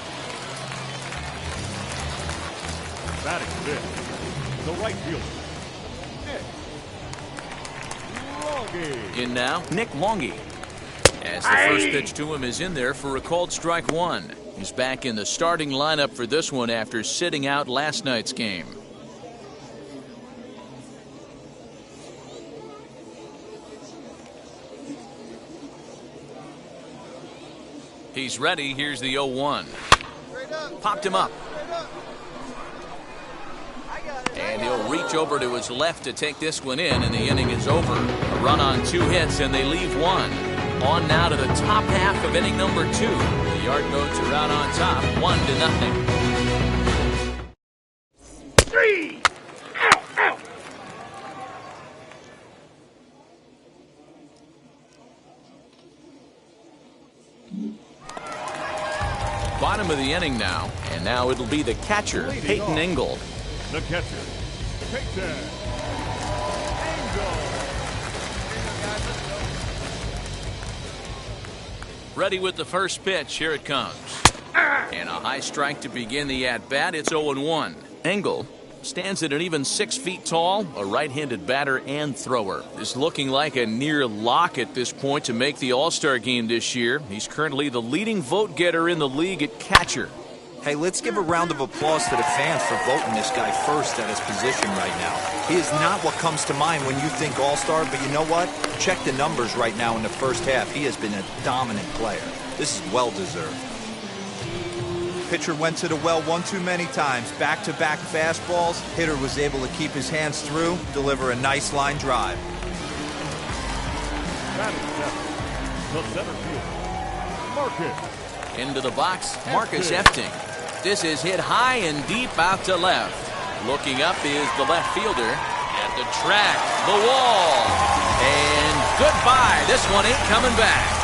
Batting fifth, the right fielder, Nick Longy. In now, Nick Longy. As the first pitch to him is in there for a called strike 1. He's back in the starting lineup for this one after sitting out last night's game. He's ready. Here's the 0-1. Popped him up. And he'll reach over to his left to take this one in, and the inning is over. A run on 2 hits, and they leave 1. On now to the top half of inning number 2. The Yard Goats are out on top, 1-0. 3. Out. Bottom of the inning now, and now it'll be the catcher, Peyton Engel. The catcher, Peyton Engel. Ready with the first pitch. Here it comes. And a high strike to begin the at-bat. It's 0-1. Engel stands at an even 6 feet tall, a right-handed batter and thrower. Is looking like a near lock at this point to make the All-Star game this year. He's currently the leading vote getter in the league at catcher. Hey, let's give a round of applause to the fans for voting this guy first at his position right now. He is not what comes to mind when you think All-Star, but you know what? Check the numbers right now in the first half. He has been a dominant player. This is well-deserved. Pitcher went to the well one too many times. Back-to-back fastballs. Hitter was able to keep his hands through, deliver a nice line drive. Batting seventh, the center fielder, Marcus. Into the box, Marcus Efting. This is hit high and deep out to left. Looking up is the left fielder. At the track, the wall. And goodbye. This one ain't coming back.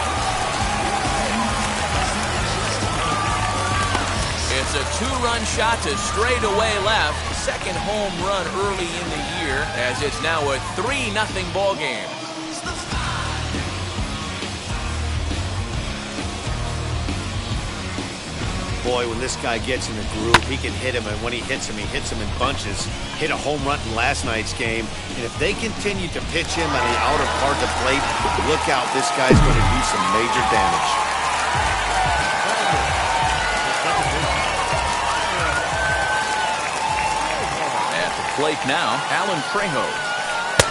It's a two-run shot to straightaway left. Second home run early in the year, as it's now a 3-0 ball game. Boy, when this guy gets in the groove, he can hit him, and when he hits him in bunches. Hit a home run in last night's game, and if they continue to pitch him on the outer part of the plate, look out, this guy's going to do some major damage. At the plate now, Alan Trejo.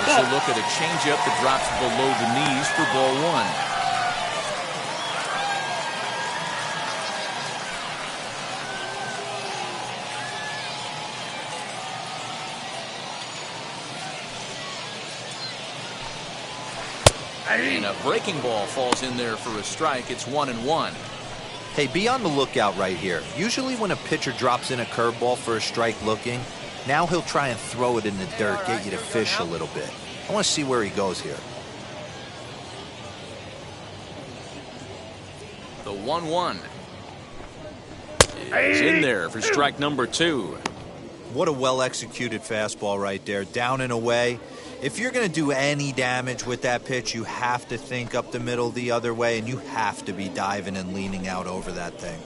Let's look at a changeup that drops below the knees for ball one. And a breaking ball falls in there for a strike. It's 1-1. Hey, be on the lookout right here. Usually when a pitcher drops in a curveball for a strike looking, now he'll try and throw it in the dirt, get you to fish a little bit. I want to see where he goes here. The 1-1 is in there for strike number 2. What a well-executed fastball right there, down and away. If you're going to do any damage with that pitch, you have to think up the middle the other way, and you have to be diving and leaning out over that thing.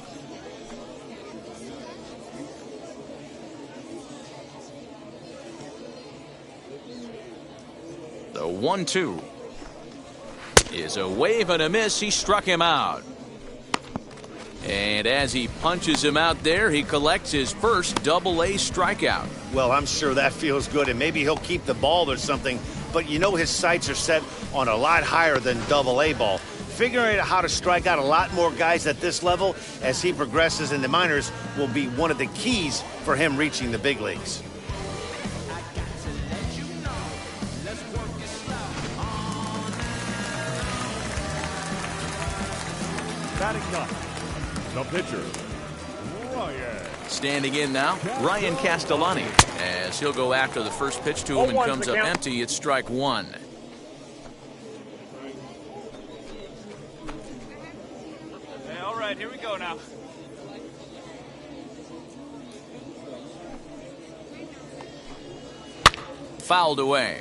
The 1-2 is a wave and a miss. He struck him out. And as he punches him out there, he collects his first Double-A strikeout. Well, I'm sure that feels good, and maybe he'll keep the ball or something, but you know his sights are set on a lot higher than Double-A ball. Figuring out how to strike out a lot more guys at this level as he progresses in the minors will be one of the keys for him reaching the big leagues. Batting ninth, the pitcher, Ryan. Standing in now, Ryan Castellani, as he'll go after the first pitch to him and comes up empty. It's strike 1. Hey, all right, here we go now. Fouled away.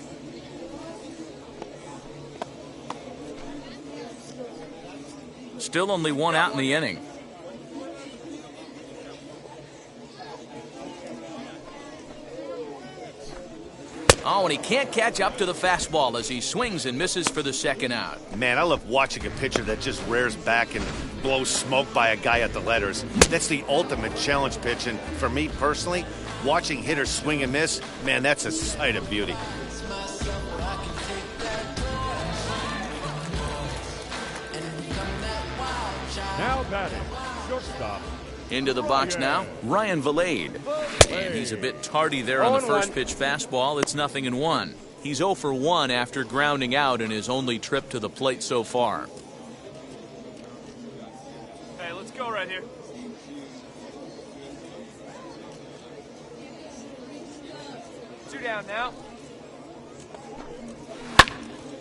Still only one out in the inning. Oh, and he can't catch up to the fastball as he swings and misses for the second out. Man, I love watching a pitcher that just rears back and blows smoke by a guy at the letters. That's the ultimate challenge pitch, and for me personally, watching hitters swing and miss, man, that's a sight of beauty. Now batting, shortstop. Into the box now, Ryan Valade. And he's a bit tardy there on the first pitch fastball. It's 0-1. He's 0 for 1 after grounding out in his only trip to the plate so far. Hey, let's go right here. Two down now.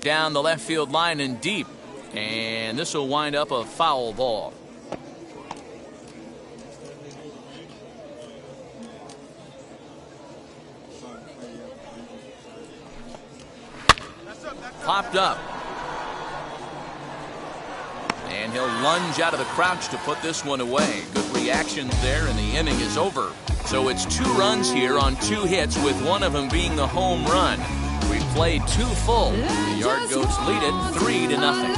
Down the left field line and deep. And this will wind up a foul ball. Popped up. And he'll lunge out of the crouch to put this one away. Good reactions there, and the inning is over. So it's 2 runs here on 2 hits, with one of them being the home run. We've played 2 full. The Yard Goats lead it 3-0.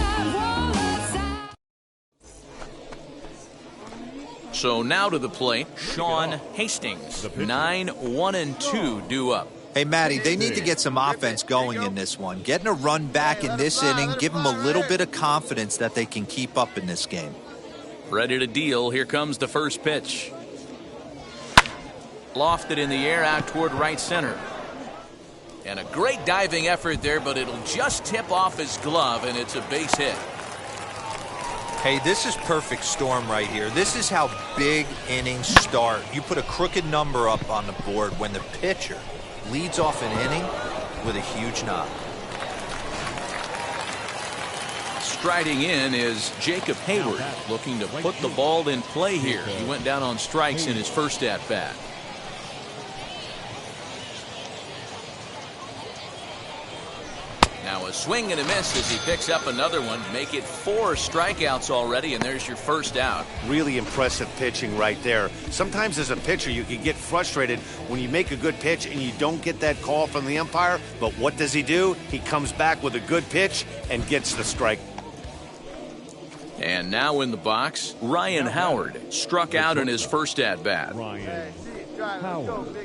So now to the plate, Sean Hastings. 9-1-2 due up. Hey, Matty, they need to get some offense going in this one. Getting a run back in this inning, give them a little bit of confidence that they can keep up in this game. Ready to deal. Here comes the first pitch. Lofted in the air out toward right center. And a great diving effort there, but it'll just tip off his glove, and it's a base hit. Hey, this is perfect storm right here. This is how big innings start. You put a crooked number up on the board when the pitcher leads off an inning with a huge knock. Striding in is Jacob Hayward, looking to put the ball in play here. He went down on strikes in his first at-bat. Now a swing and a miss as he picks up another one. Make it 4 strikeouts already, and there's your first out. Really impressive pitching right there. Sometimes as a pitcher, you can get frustrated when you make a good pitch and you don't get that call from the umpire. But what does he do? He comes back with a good pitch and gets the strike. And now in the box, Ryan Howard struck out in his first at-bat. Ryan Howard.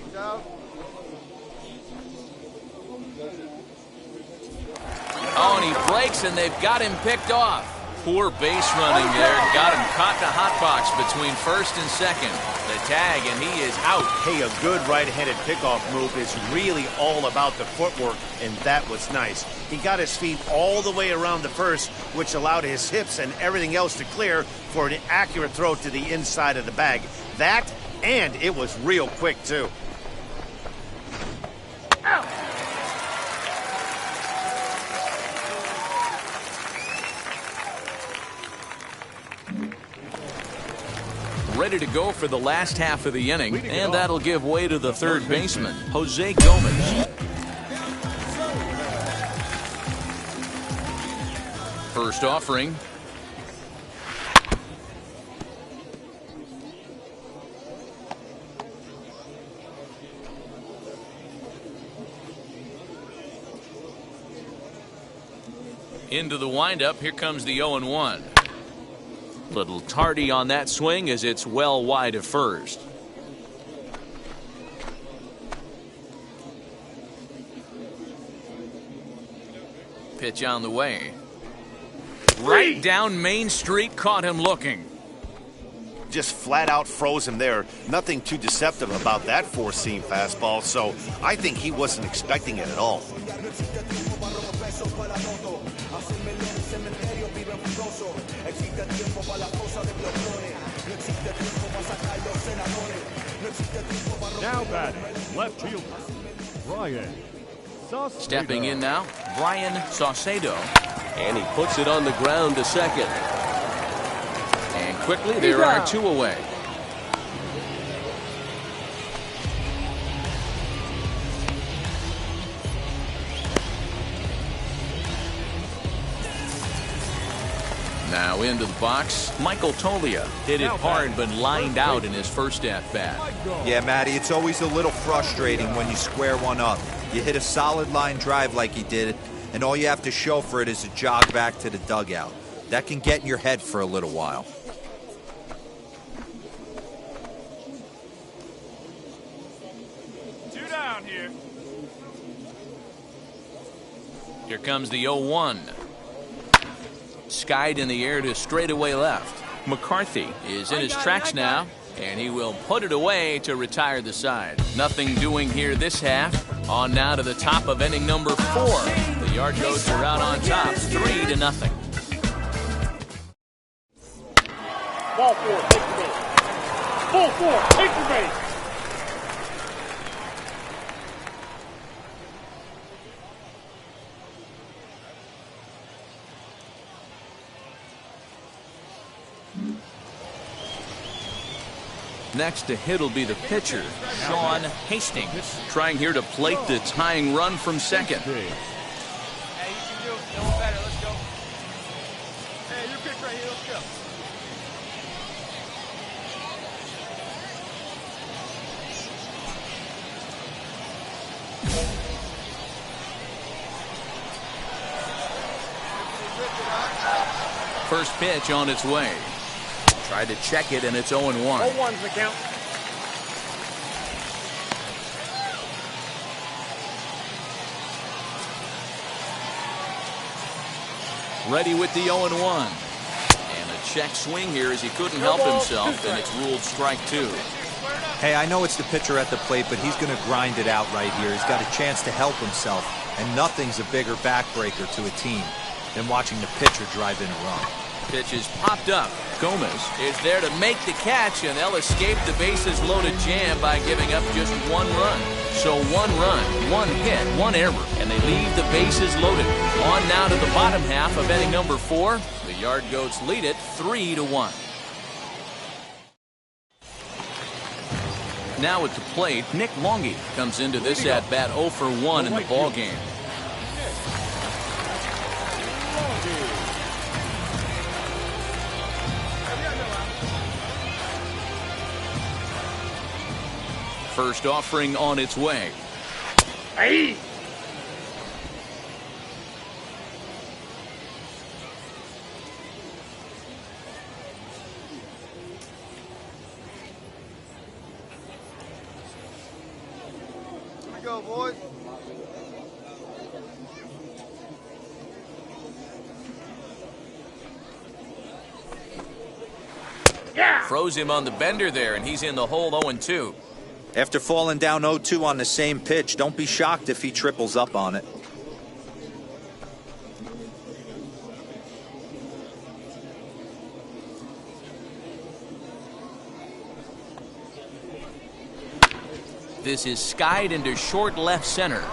Oh, and he breaks, and they've got him picked off. Poor base running there. Got him caught in a hot box between first and second. The tag, and he is out. Hey, a good right-handed pickoff move is really all about the footwork, and that was nice. He got his feet all the way around the first, which allowed his hips and everything else to clear for an accurate throw to the inside of the bag. That, and it was real quick, too. Ow. Ready to go for the last half of the inning, and that'll give way to the third baseman, Jose Gomez. First offering. Into the windup, here comes the 0-1. Little tardy on that swing as it's well wide of first. Pitch on the way. Right down Main Street, caught him looking. Just flat out froze him there. Nothing too deceptive about that four-seam fastball, so I think he wasn't expecting it at all. Now batting, left fielder, Brian Saucedo. Stepping in now, Brian Saucedo. And he puts it on the ground to second. And quickly, there are 2 away. Now into the box, Michael Tolia hit it hard but lined out in his first at-bat. Yeah, Matty, it's always a little frustrating when you square one up. You hit a solid line drive like he did, and all you have to show for it is a jog back to the dugout. That can get in your head for a little while. Two down here. Here comes the 0-1. Skied in the air to straightaway left. McCarthy is in his tracks now, and he will put it away to retire the side. Nothing doing here this half. On now to the top of inning number 4. The Yard Goats are out on top, 3-0. Ball 4, take the base. Ball 4, take the base. Next to hit will be the pitcher, Sean Hastings, trying here to plate the tying run from second. Hey, you can do it. No better. Let's go. Hey, your pitch right here. Let's go. First pitch on its way. Tried to check it, and it's 0-1. 0-1's the count. Ready with the 0-1. And a check swing here as he couldn't help himself, and it's ruled strike 2. Hey, I know it's the pitcher at the plate, but he's going to grind it out right here. He's got a chance to help himself, and nothing's a bigger backbreaker to a team than watching the pitcher drive in a run. Pitch is popped up. Gomez is there to make the catch, and they'll escape the bases loaded jam by giving up just 1 run. So 1 run, 1 hit, 1 error, and they leave the bases loaded. On now to the bottom half of inning number 4. The Yard Goats lead it 3-1. Now at the plate, Nick Longy comes into this at-bat 0 for 1 in the ballgame. First offering on its way. Hey! Here we go, boys. Yeah! Froze him on the bender there, and he's in the hole 0-2. After falling down 0-2 on the same pitch, don't be shocked if he triples up on it. This is skied into short left center.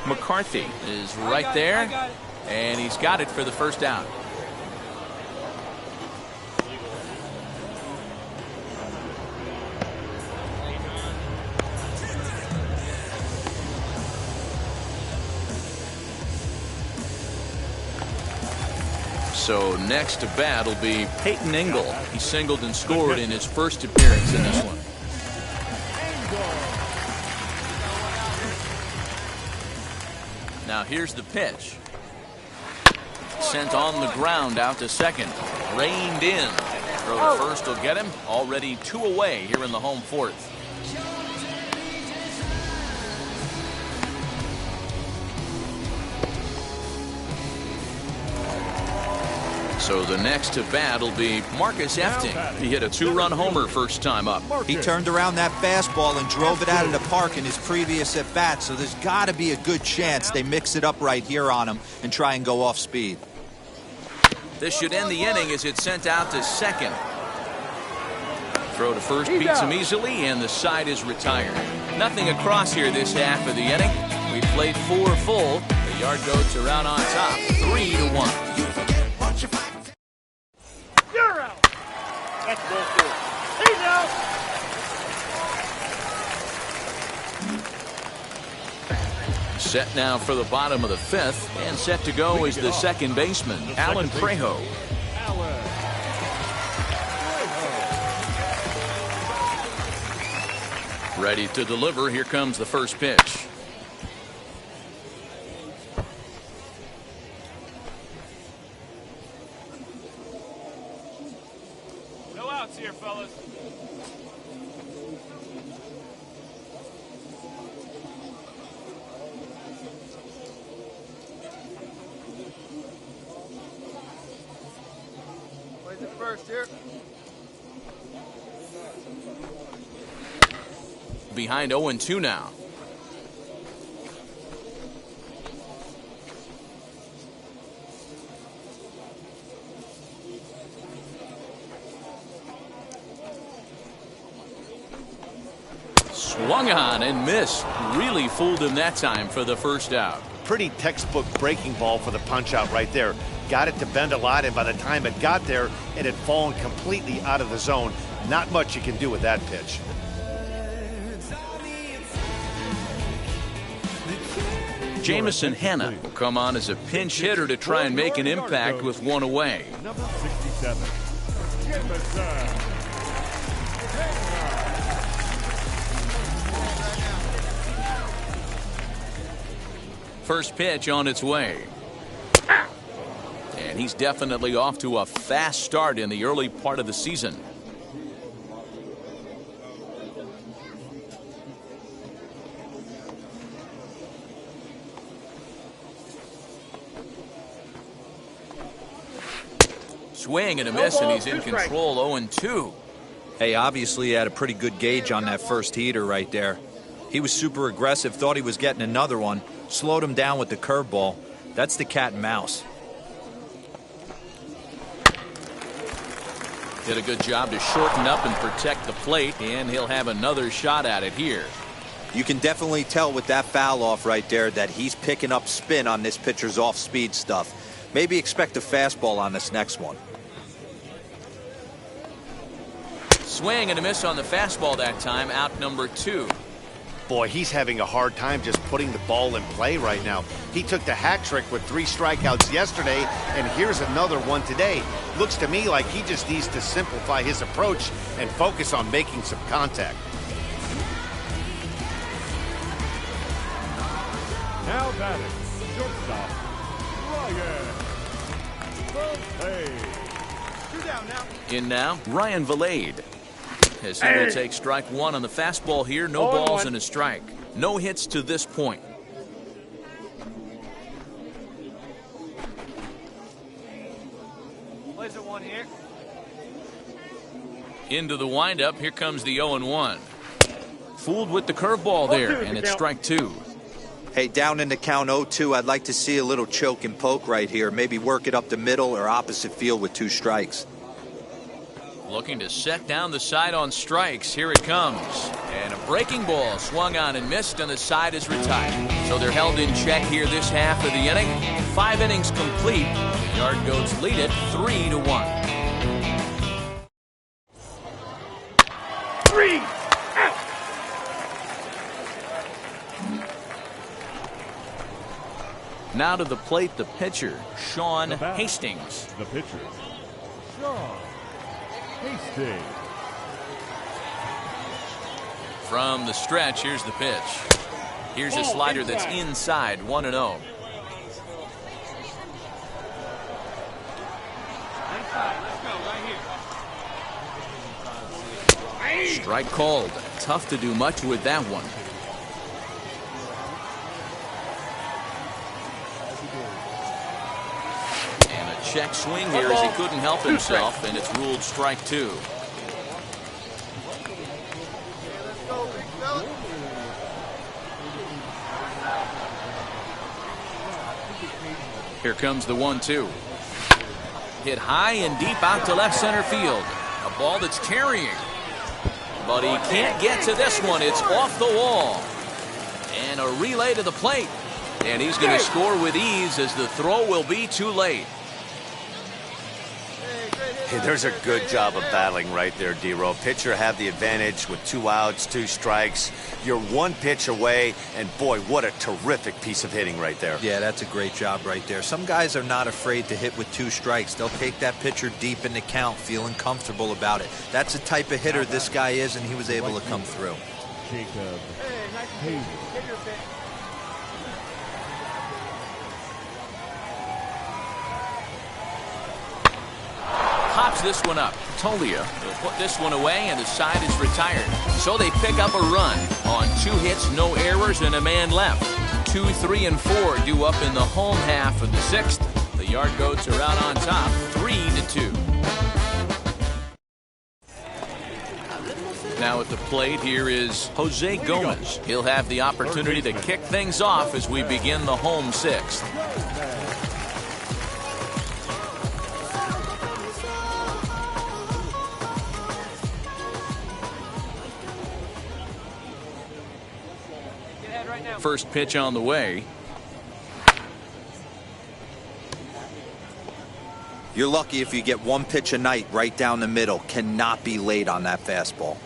McCarthy is right there, and he's got it for the first out. So next to bat will be Peyton Engel. He singled and scored in his first appearance in this one. Now here's the pitch. Sent on the ground out to second. Reined in. Throw to first will get him. Already 2 away here in the home 4th. So the next to bat will be Marcus Efting. He hit a 2-run homer first time up. He turned around that fastball and drove it out of the park in his previous at-bat, so there's got to be a good chance they mix it up right here on him and try and go off speed. This should end the inning as it's sent out to second. Throw to first beats him easily, and the side is retired. Nothing across here this half of the inning. We played 4 full. The Yard Goats are out on top, 3-1. You're out. That's ball 4. He's out. Set now for the bottom of the 5th, and set to go is the second baseman, Alan Prejo. Ready to deliver. Here comes the first pitch. No outs here, fellas. Plays it first here. Behind 0-2 now. Swung on and missed. Really fooled him that time for the first out. Pretty textbook breaking ball for the punch out right there. Got it to bend a lot, and by the time it got there, it had fallen completely out of the zone. Not much you can do with that pitch. Jamison Hanna will come on as a pinch hitter to try and make an impact with 1 away. Number 67, Jamison. First pitch on its way. And he's definitely off to a fast start in the early part of the season. Swing and a miss, and he's in control 0-2. Hey, obviously he had a pretty good gauge on that first heater right there. He was super aggressive, thought he was getting another one, slowed him down with the curveball. That's the cat and mouse. Did a good job to shorten up and protect the plate, and he'll have another shot at it here. You can definitely tell with that foul off right there that he's picking up spin on this pitcher's off-speed stuff. Maybe expect a fastball on this next one. Swing and a miss on the fastball that time, out number 2. Boy, he's having a hard time just putting the ball in play right now. He took the hat trick with 3 strikeouts yesterday, and here's another one today. Looks to me like he just needs to simplify his approach and focus on making some contact. Now batting, shortstop, Ryan Valade. In now, Ryan Valade. As he will take strike 1 on the fastball here. No balls and a strike. No hits to this point. Plays at 1 here. Into the windup. Here comes the 0-1. Fooled with the curveball there, and it's strike 2. Hey, down in the count 0-2, I'd like to see a little choke and poke right here. Maybe work it up the middle or opposite field with 2 strikes. Looking to set down the side on strikes. Here it comes. And a breaking ball swung on and missed, and the side is retired. So they're held in check here this half of the inning. 5 innings complete. The Yard Goats lead it 3-1. 3 out. Now to the plate, the pitcher, Sean Hastings. The pitcher, Sean Hastings. From the stretch, here's the pitch. Here's a slider that's inside, 1-0. Strike called. Tough to do much with that one. And a check swing here as he couldn't help himself, and it's ruled strike 2. Here comes the 1-2. Hit high and deep out to left center field. A ball that's carrying. But he can't get to this one. It's off the wall. And a relay to the plate. And he's going to score with ease as the throw will be too late. Hey, there's a good job of battling right there, D-Row. Pitcher have the advantage with 2 outs, 2 strikes. You're 1 pitch away, and boy, what a terrific piece of hitting right there. Yeah, that's a great job right there. Some guys are not afraid to hit with 2 strikes. They'll take that pitcher deep in the count, feeling comfortable about it. That's the type of hitter this guy is, and he was able to come through. Jacob Hayes. Pops this one up. Tolia will put this one away, and the side is retired. So they pick up a run on 2 hits, no errors, and a man left. 2, 3, and 4 due up in the home half of the 6th. The Yard Goats are out on top, 3-2. Now at the plate, here is Jose Gomez. He'll have the opportunity to kick things off as we begin the home 6th. First pitch on the way. You're lucky if you get 1 pitch a night right down the middle. Cannot be late on that fastball.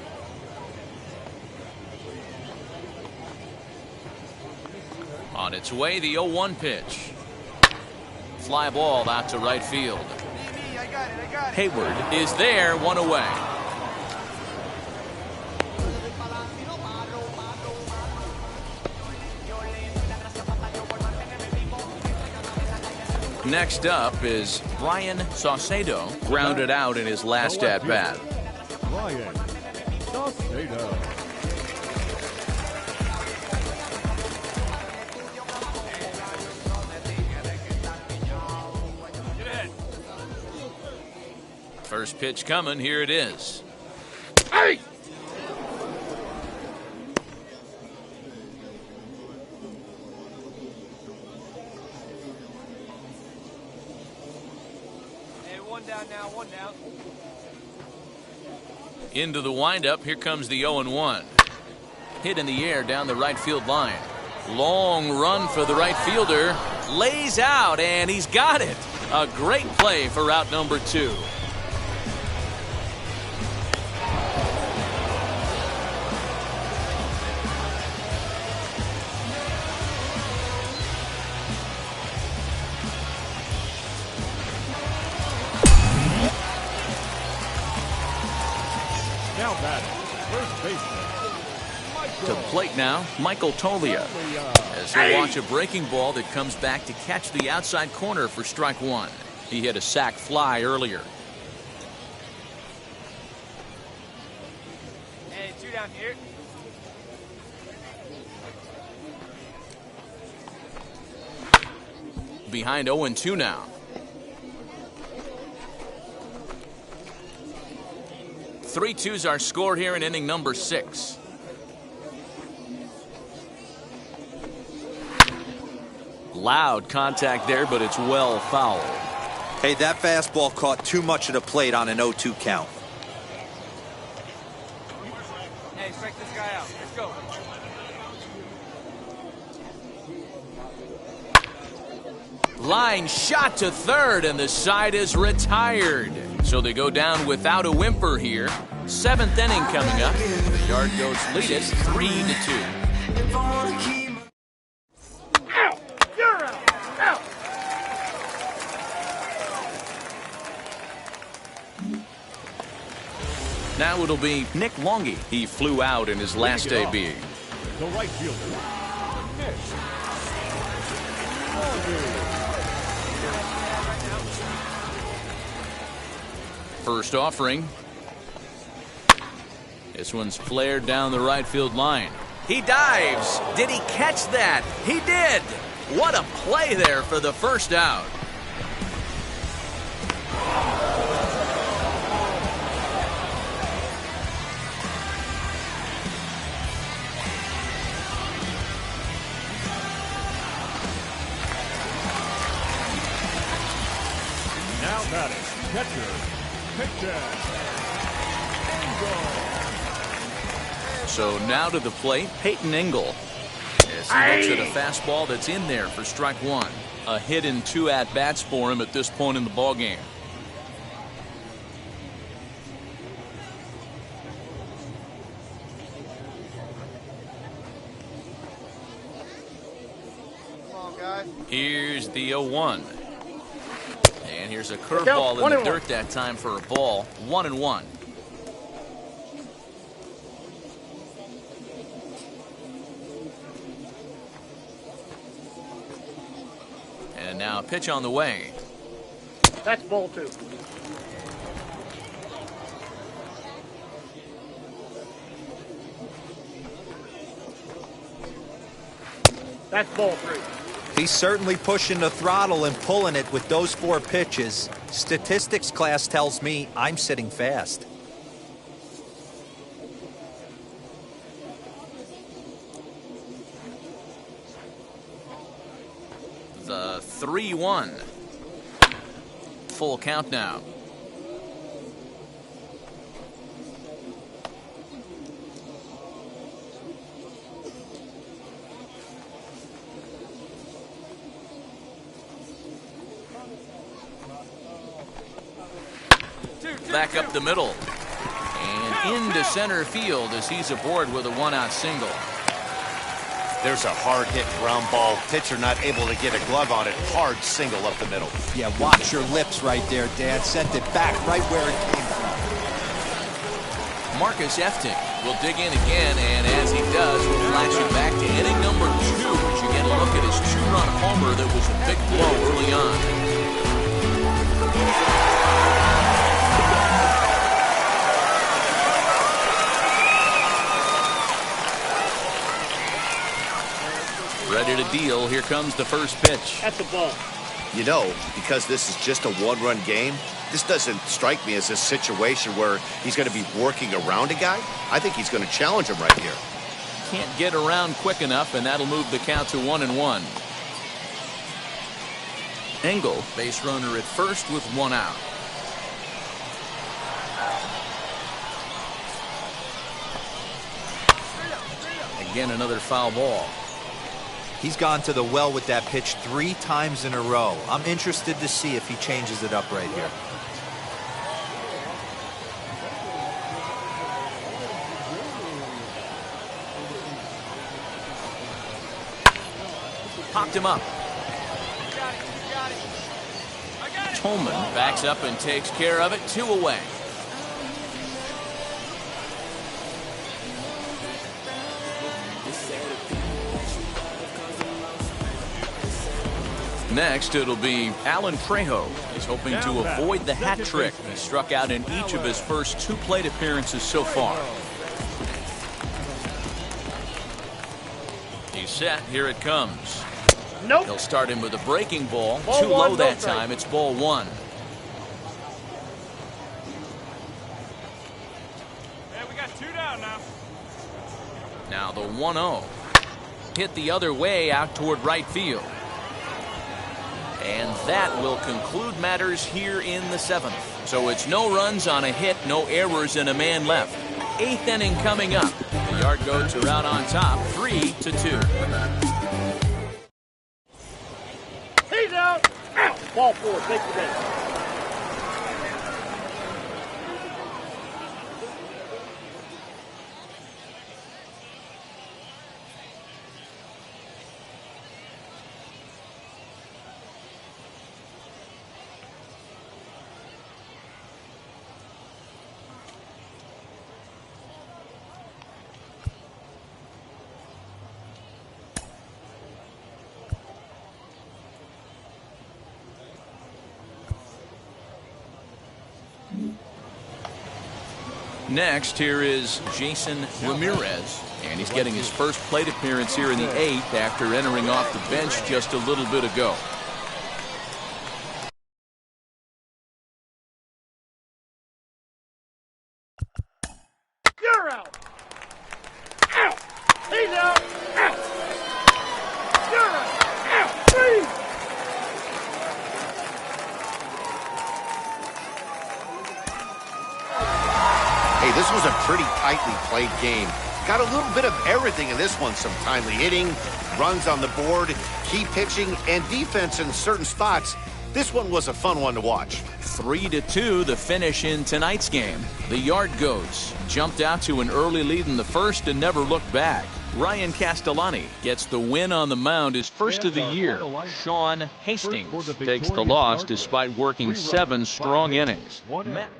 On its way, the 0-1 pitch. Fly ball out to right field. Hayward is there, 1 away. Next up is Brian Saucedo, grounded out in his last at-bat. Brian Saucedo. First pitch coming, here it is. Hey! One down now, 1 down. Into the windup. Here comes the 0-1. Hit in the air down the right field line. Long run for the right fielder. Lays out, and he's got it. A great play for route number 2. Now batting, first baseman. To plate now, Michael Tolia. As he'll watch a breaking ball that comes back to catch the outside corner for strike 1. He hit a sac fly earlier. Hey, 2 down here. Behind 0-2 now. 3-2's our score here in inning number 6. Loud contact there, but it's well fouled. Hey, that fastball caught too much of the plate on an 0-2 count. Hey, strike this guy out. Let's go. Line shot to third, and the side is retired. So they go down without a whimper here. 7th inning coming up. The Yard Goats lead it 3-2. Now it'll be Nick Longy. He flew out in his last AB. The right fielder, Nick. First offering. This one's flared down the right field line. He dives. Did he catch that? He did. What a play there for the first out. Now batting, catcher, pitcher. So now to the plate, Peyton Engel. As he looks at a fastball that's in there for strike 1. A hit in 2 at-bats for him at this point in the ballgame. Come on, guys. Here's the 0-1. And here's a curveball in the dirt that time for a ball. 1-1. And now a pitch on the way. That's ball 2. That's ball 3. He's certainly pushing the throttle and pulling it with those 4 pitches. Statistics class tells me I'm sitting fast. The 3-1. Full count now. Back up the middle. And into center field as he's aboard with a 1-out single. There's a hard hit ground ball. Pitcher not able to get a glove on it. Hard single up the middle. Yeah, watch your lips right there, Dad. Sent it back right where it came from. Marcus Efting will dig in again, and as he does, we'll flash it back to inning number 2 as you get a look at his 2-run homer that was a big blow early on. Ready to deal. Here comes the first pitch. That's a ball. You know, because this is just a 1-run game, this doesn't strike me as a situation where he's going to be working around a guy. I think he's going to challenge him right here. Can't get around quick enough, and that'll move the count to 1-1. Engel, base runner at first with 1 out. Again, another foul ball. He's gone to the well with that pitch 3 times in a row. I'm interested to see if he changes it up right here. Popped him up. Tolman backs up and takes care of it. 2 away. Next, it'll be Alan Trejo. He's hoping to avoid the hat trick. He struck out in each of his first 2 plate appearances so far. He's set. Here it comes. Nope. He'll start him with a breaking ball. Ball Too low one, that no strike. time. It's ball 1. Hey, we got 2 down now. Now the 1-0. Hit the other way out toward right field. And that will conclude matters here in the 7th. So it's no runs on a hit, no errors, and a man left. 8th inning coming up. The Yard Goats are out on top, 3-2. He's out. Out. Ball 4. Take the base. Next, here is Jason Ramirez, and he's getting his first plate appearance here in the 8th after entering off the bench just a little bit ago. You're out. Out. He's out. Out. You're out. Out. 3. Hey, this was a pretty tightly played game. Got a little bit of everything in this one. Some timely hitting, runs on the board, key pitching, and defense in certain spots. This one was a fun one to watch. 3-2 the finish in tonight's game. The Yard Goats jumped out to an early lead in the first and never looked back. Ryan Castellani gets the win on the mound, his first of the year. Sean Hastings takes the loss despite working 7 strong innings. Matt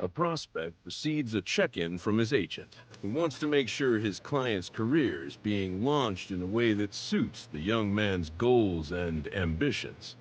A prospect receives a check-in from his agent, who wants to make sure his client's career is being launched in a way that suits the young man's goals and ambitions.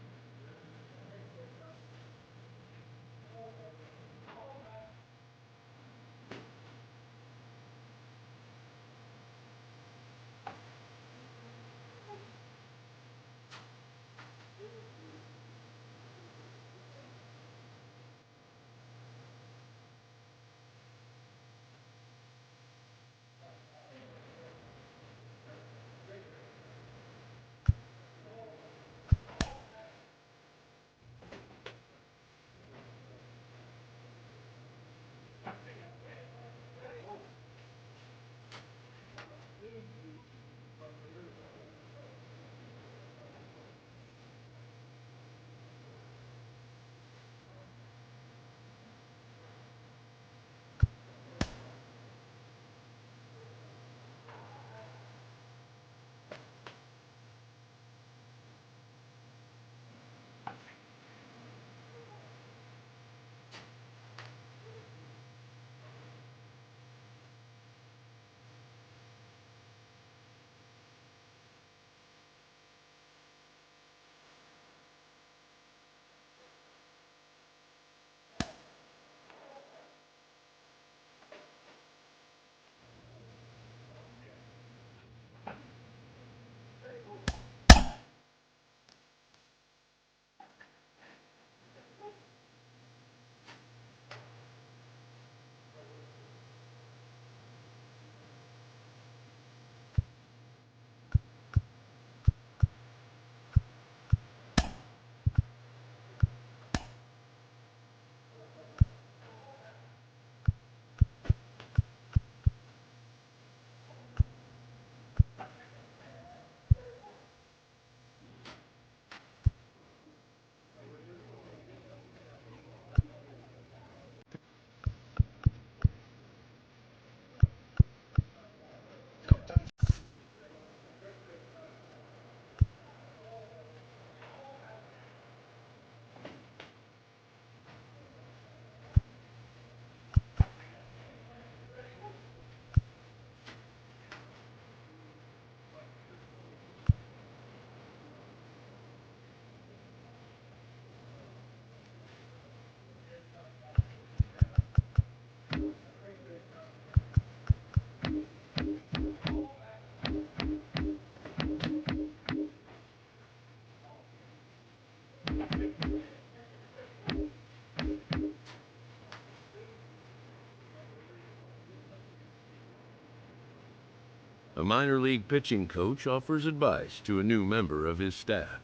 A minor league pitching coach offers advice to a new member of his staff.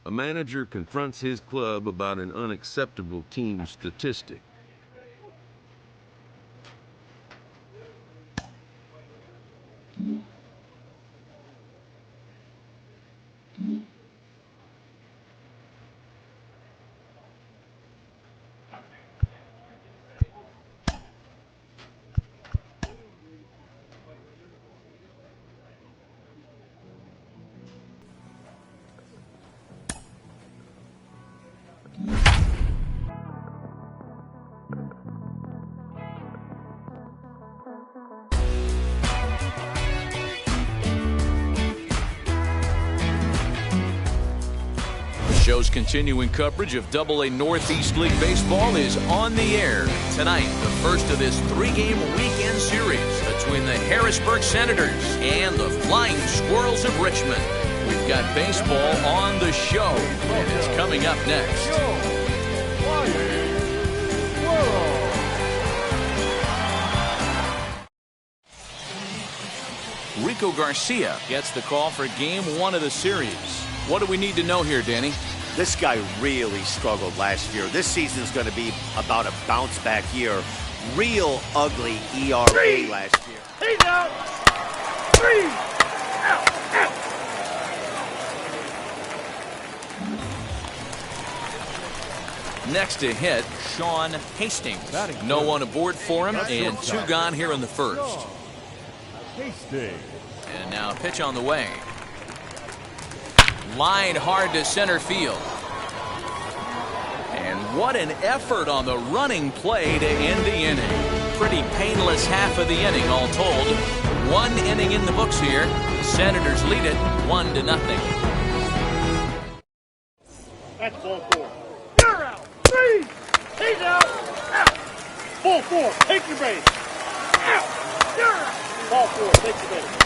A manager confronts his club about an unacceptable team statistic. Show's continuing coverage of AA Northeast League Baseball is on the air. Tonight, the first of this three-game weekend series between the Harrisburg Senators and the Flying Squirrels of Richmond. We've got baseball on the show, and it's coming up next. Rico Garcia gets the call for game one of the series. What do we need to know here, Danny? This guy really struggled last year. This season's going to be about a bounce back year. Real ugly ERA last year. He's out. 3 out. Next to hit, Sean Hastings. No one aboard for him, and 2 gone here in the first. And now a pitch on the way. Line hard to center field. And what an effort on the running play to end the inning. Pretty painless half of the inning, all told. 1 inning in the books here. The Senators lead it 1-0. That's ball 4. You're out. 3. He's out. Out. Ball 4. Take your base. Out. You're out. Ball 4. Take your base.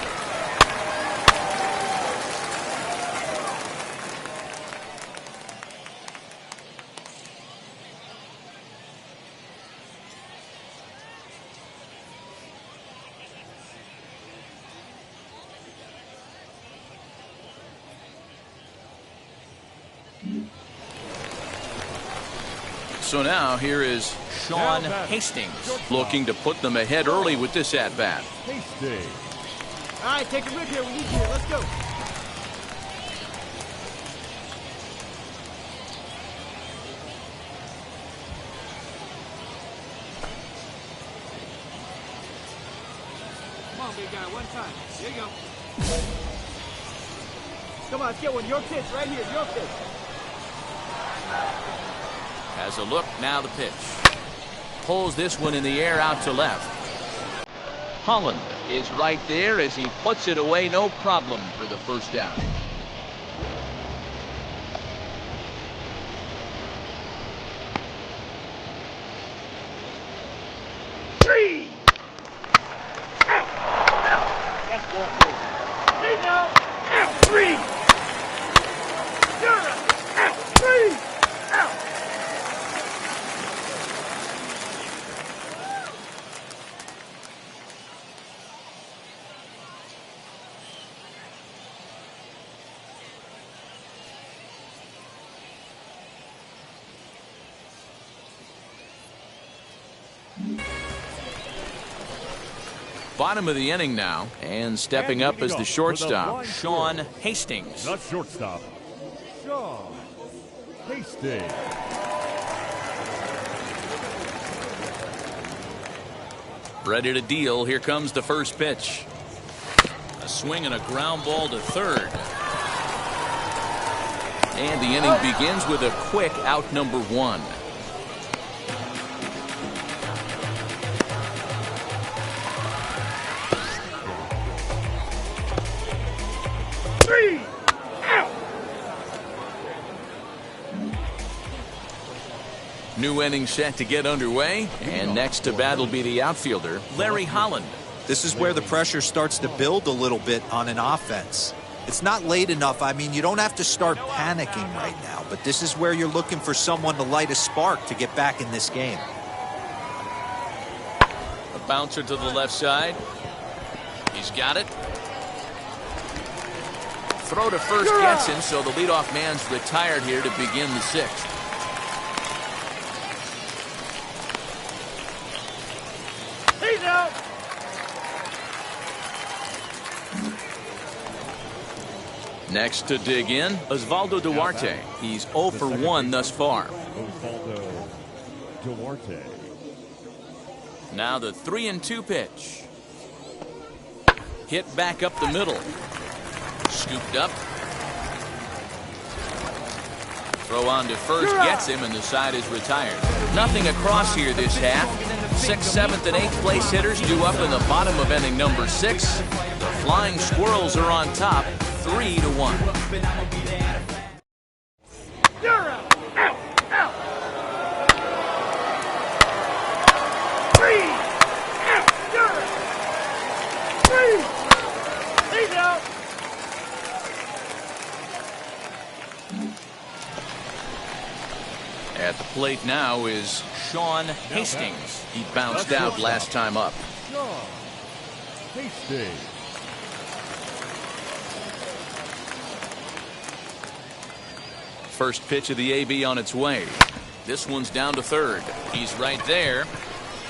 So now here is Sean Hastings looking to put them ahead early with this at-bat. All right, take a rip here. We need you here. Let's go. Come on, big guy. One time. There you go. Come on, let's get one. Your pitch right here. Your pitch. Has a look, now the pitch. Pulls this one in the air out to left. Holland is right there as he puts it away, no problem for the first down. Three. Out. Out. That's ball 4. He's out. Out. 3. You're out. Out. 3. Out. Bottom of the inning now, and stepping up as the shortstop, Sean Hastings. The shortstop, Sean Hastings. Ready to deal. Here comes the first pitch. A swing and a ground ball to third. And the inning begins with a quick out number 1. New inning set to get underway, and next to bat will be the outfielder, Larry Holland. This is where the pressure starts to build a little bit on an offense. It's not late enough. I mean, you don't have to start panicking right now, but this is where you're looking for someone to light a spark to get back in this game. A bouncer to the left side. He's got it. Throw to first gets him, so the leadoff man's retired here to begin the 6th. He's out. Next to dig in, Osvaldo Duarte. He's 0 for 1 thus far. Osvaldo Duarte. Now the 3-2 pitch. Hit back up the middle. Scooped up. Throw on to first gets him, and the side is retired. Nothing across here this half. 6th, 7th, and 8th place hitters due up in the bottom of inning number 6. The Flying Squirrels are on top, 3-1. You're out. Out. Out. 3. Out. You're out. 3. He's out. At the plate now is Sean Hastings. He bounced out last time up. Sean Hastings. First pitch of the AB on its way. This one's down to third. He's right there.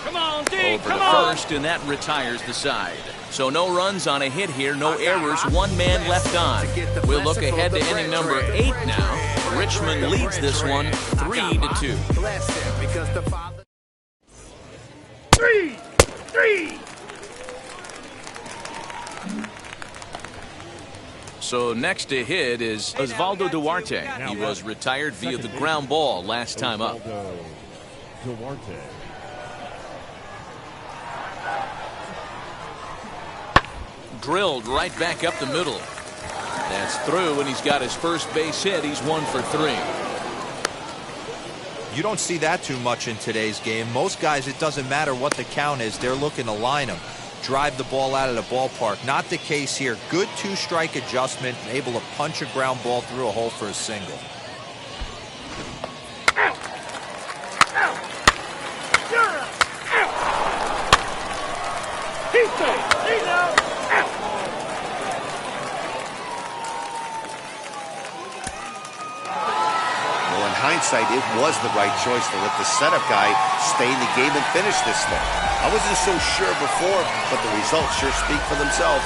Come on, D. Over to first, and that retires the side. So no runs on a hit here, no errors, 1 man left on. We'll look ahead to inning number 8 now. Richmond leads this one 3-2. 3. 3. So next to hit is Osvaldo Duarte. He was retired via the ground ball last time up. Duarte. Drilled right back up the middle. That's through, and he's got his first base hit. He's 1 for 3. You don't see that too much in today's game. Most guys, it doesn't matter what the count is. They're looking to line them, drive the ball out of the ballpark. Not the case here. Good 2-strike adjustment, able to punch a ground ball through a hole for a single. Out. Out. You're out. Out. He's safe. He's out. Hindsight, it was the right choice to let the setup guy stay in the game and finish this thing. I wasn't so sure before, but the results sure speak for themselves.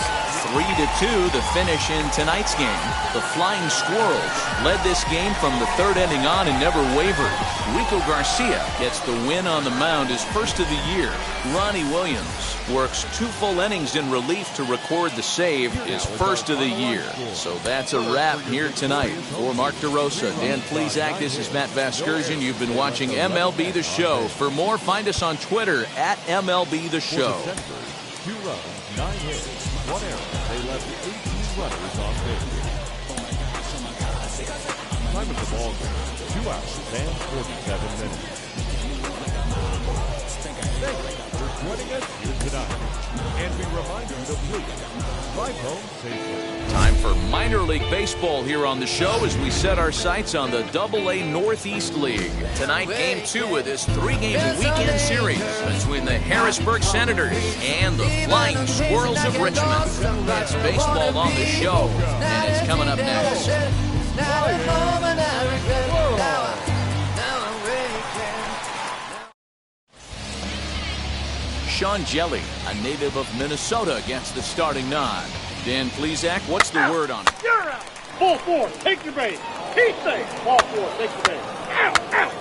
3-2 the finish in tonight's game. The Flying Squirrels led this game from the 3rd inning on and never wavered. Rico Garcia gets the win on the mound, his first of the year. Ronnie Williams works 2 full innings in relief to record the save, his first of the year. So that's a wrap here tonight. For Mark DeRosa, Dan Plesac, this is Matt Vasgersian. You've been watching MLB The Show. For more, find us on Twitter at MLB The Show. 2 runs, 9 hits, 1 error. They left 18 runners on base. Time of the ball game, 2 hours and 47 minutes. Thank you for joining us here tonight. And we remind you to please drive home safely. Time for minor league baseball here on the show as we set our sights on the AA Northeast League. Tonight, game 2 of this 3-game weekend series between the Harrisburg Senators and the Flying Squirrels of Richmond. It's baseball on the show, and it's coming up next. Sean Jelly, a native of Minnesota, gets the starting nod. Dan Plesac, what's the word on it? You're out. Ball 4, take your base. He's safe. Ball 4, take your base. Out, out.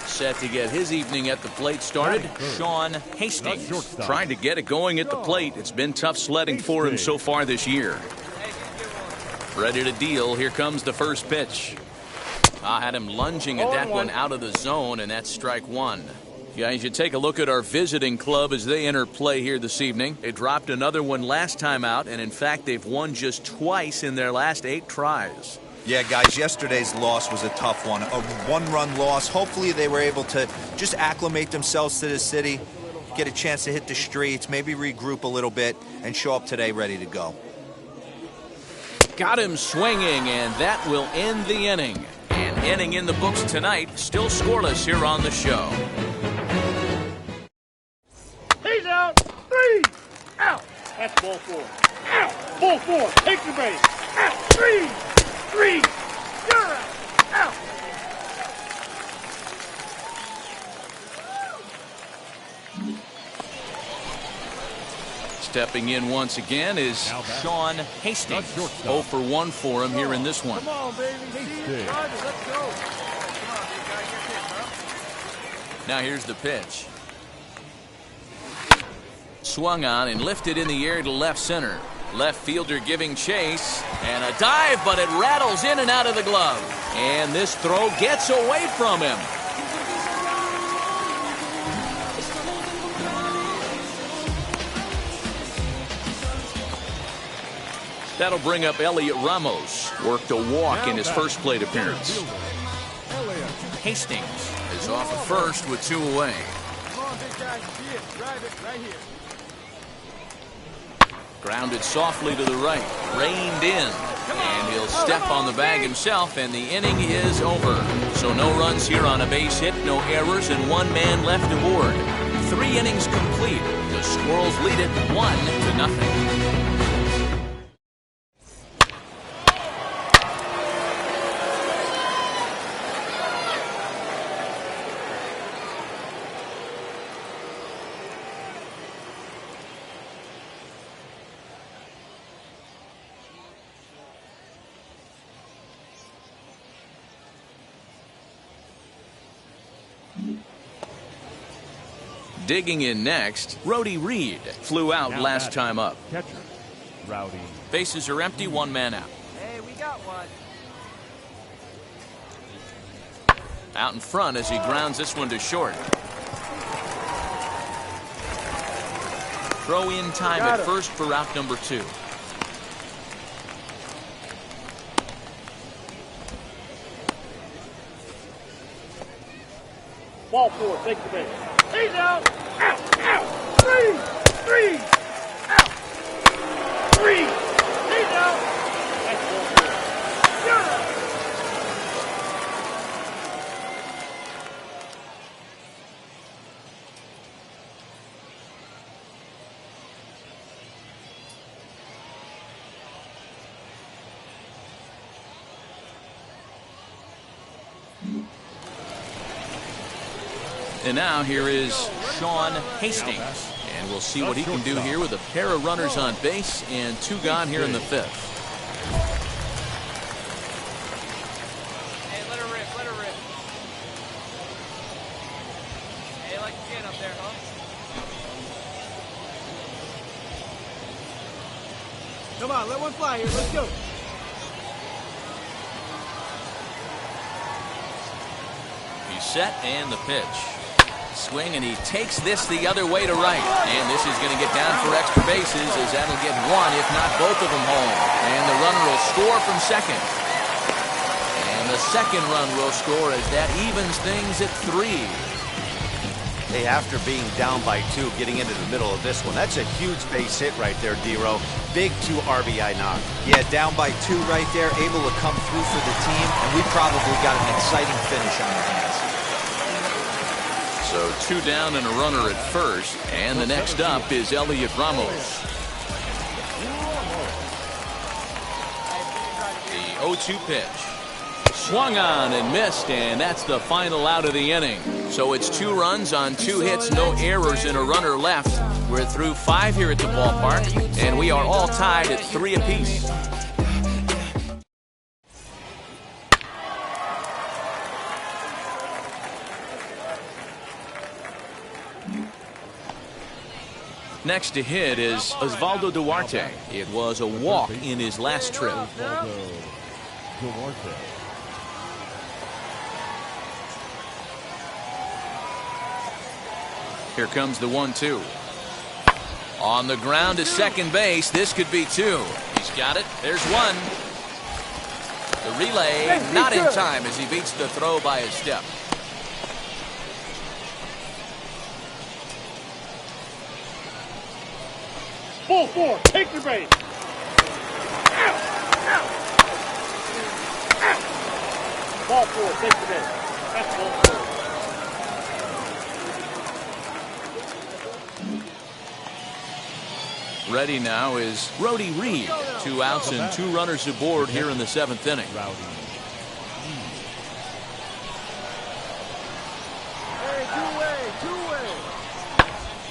Set to get his evening at the plate started, Sean Hastings. Trying to get it going at the plate. It's been tough sledding for him so far this year. Ready to deal. Here comes the first pitch. I had him lunging at that one out of the zone, and that's strike one. Guys, you take a look at our visiting club as they enter play here this evening. They dropped another one last time out, and in fact, they've won just twice in their last 8 tries. Yeah, guys, yesterday's loss was a tough one. A one-run loss. Hopefully they were able to just acclimate themselves to the city, get a chance to hit the streets, maybe regroup a little bit, and show up today ready to go. Got him swinging, and that will end the inning. An inning in the books tonight, still scoreless here on the show. He's out. 3. Out. That's ball 4. Out. Ball 4. Take your base. Out. 3. 3. You're out. Out. Stepping in once again is Sean Hastings. 0 for 1 for him here in this one. Come on, baby. Let's go. Come on, big guy. Get hit, bro. Now here's the pitch. Swung on and lifted in the air to left center. Left fielder giving chase, and a dive, but it rattles in and out of the glove. And this throw gets away from him. That'll bring up Elliot Ramos. Worked a walk in his first plate appearance. Hastings is off of first with 2 away. Come on, big guy. See it. Drive it right here. Grounded softly to the right, reined in, and he'll step on the bag himself, and the inning is over. So no runs here on a base hit, no errors, and 1 man left aboard. 3 innings complete. The Squirrels lead it 1-0. Digging in next, Rowdy Reed flew out last time up. Catcher, Rowdy. Bases are empty, 1 man out. Hey, we got one. Out in front as he grounds this one to short. Throw in time at first for route number 2. Ball 4, take the base. He's out. Out. Out. 3. 3. Out. 3. He's out. That's ball 4. You're out. And now here is Sean Hastings. And we'll see what he can do here with a pair of runners on base and 2 gone here in the 5th. Hey, let her rip, let her rip. Hey, like again up there, huh? Come on, let one fly here. Let's go. He's set and the pitch. Swing, and he takes this the other way to right. And this is going to get down for extra bases, as that'll get one, if not both of them home. And the runner will score from second. And the second run will score as that evens things at 3. Hey, after being down by 2, getting into the middle of this one, that's a huge base hit right there, D-Row. Big 2 RBI knock. Yeah, down by 2 right there, able to come through for the team, and we probably got an exciting finish on our hands. So 2 down and a runner at first, and the next up is Elliot Ramos. The 0-2 pitch. Swung on and missed, and that's the final out of the inning. So it's 2 runs on 2 hits, no errors, and a runner left. We're through 5 here at the ballpark, and we are all tied at 3 apiece. Next to hit is Osvaldo Duarte. It was a walk in his last trip. Here comes the 1-2. On the ground to second base. This could be 2. He's got it. There's 1. The relay not in time as he beats the throw by a step. Ball 4, take your base. Out, out, out. Ball 4, take your base. That's ball 4. Ready now is Rowdy Reed. 2 outs and 2 runners aboard here in the 7th inning.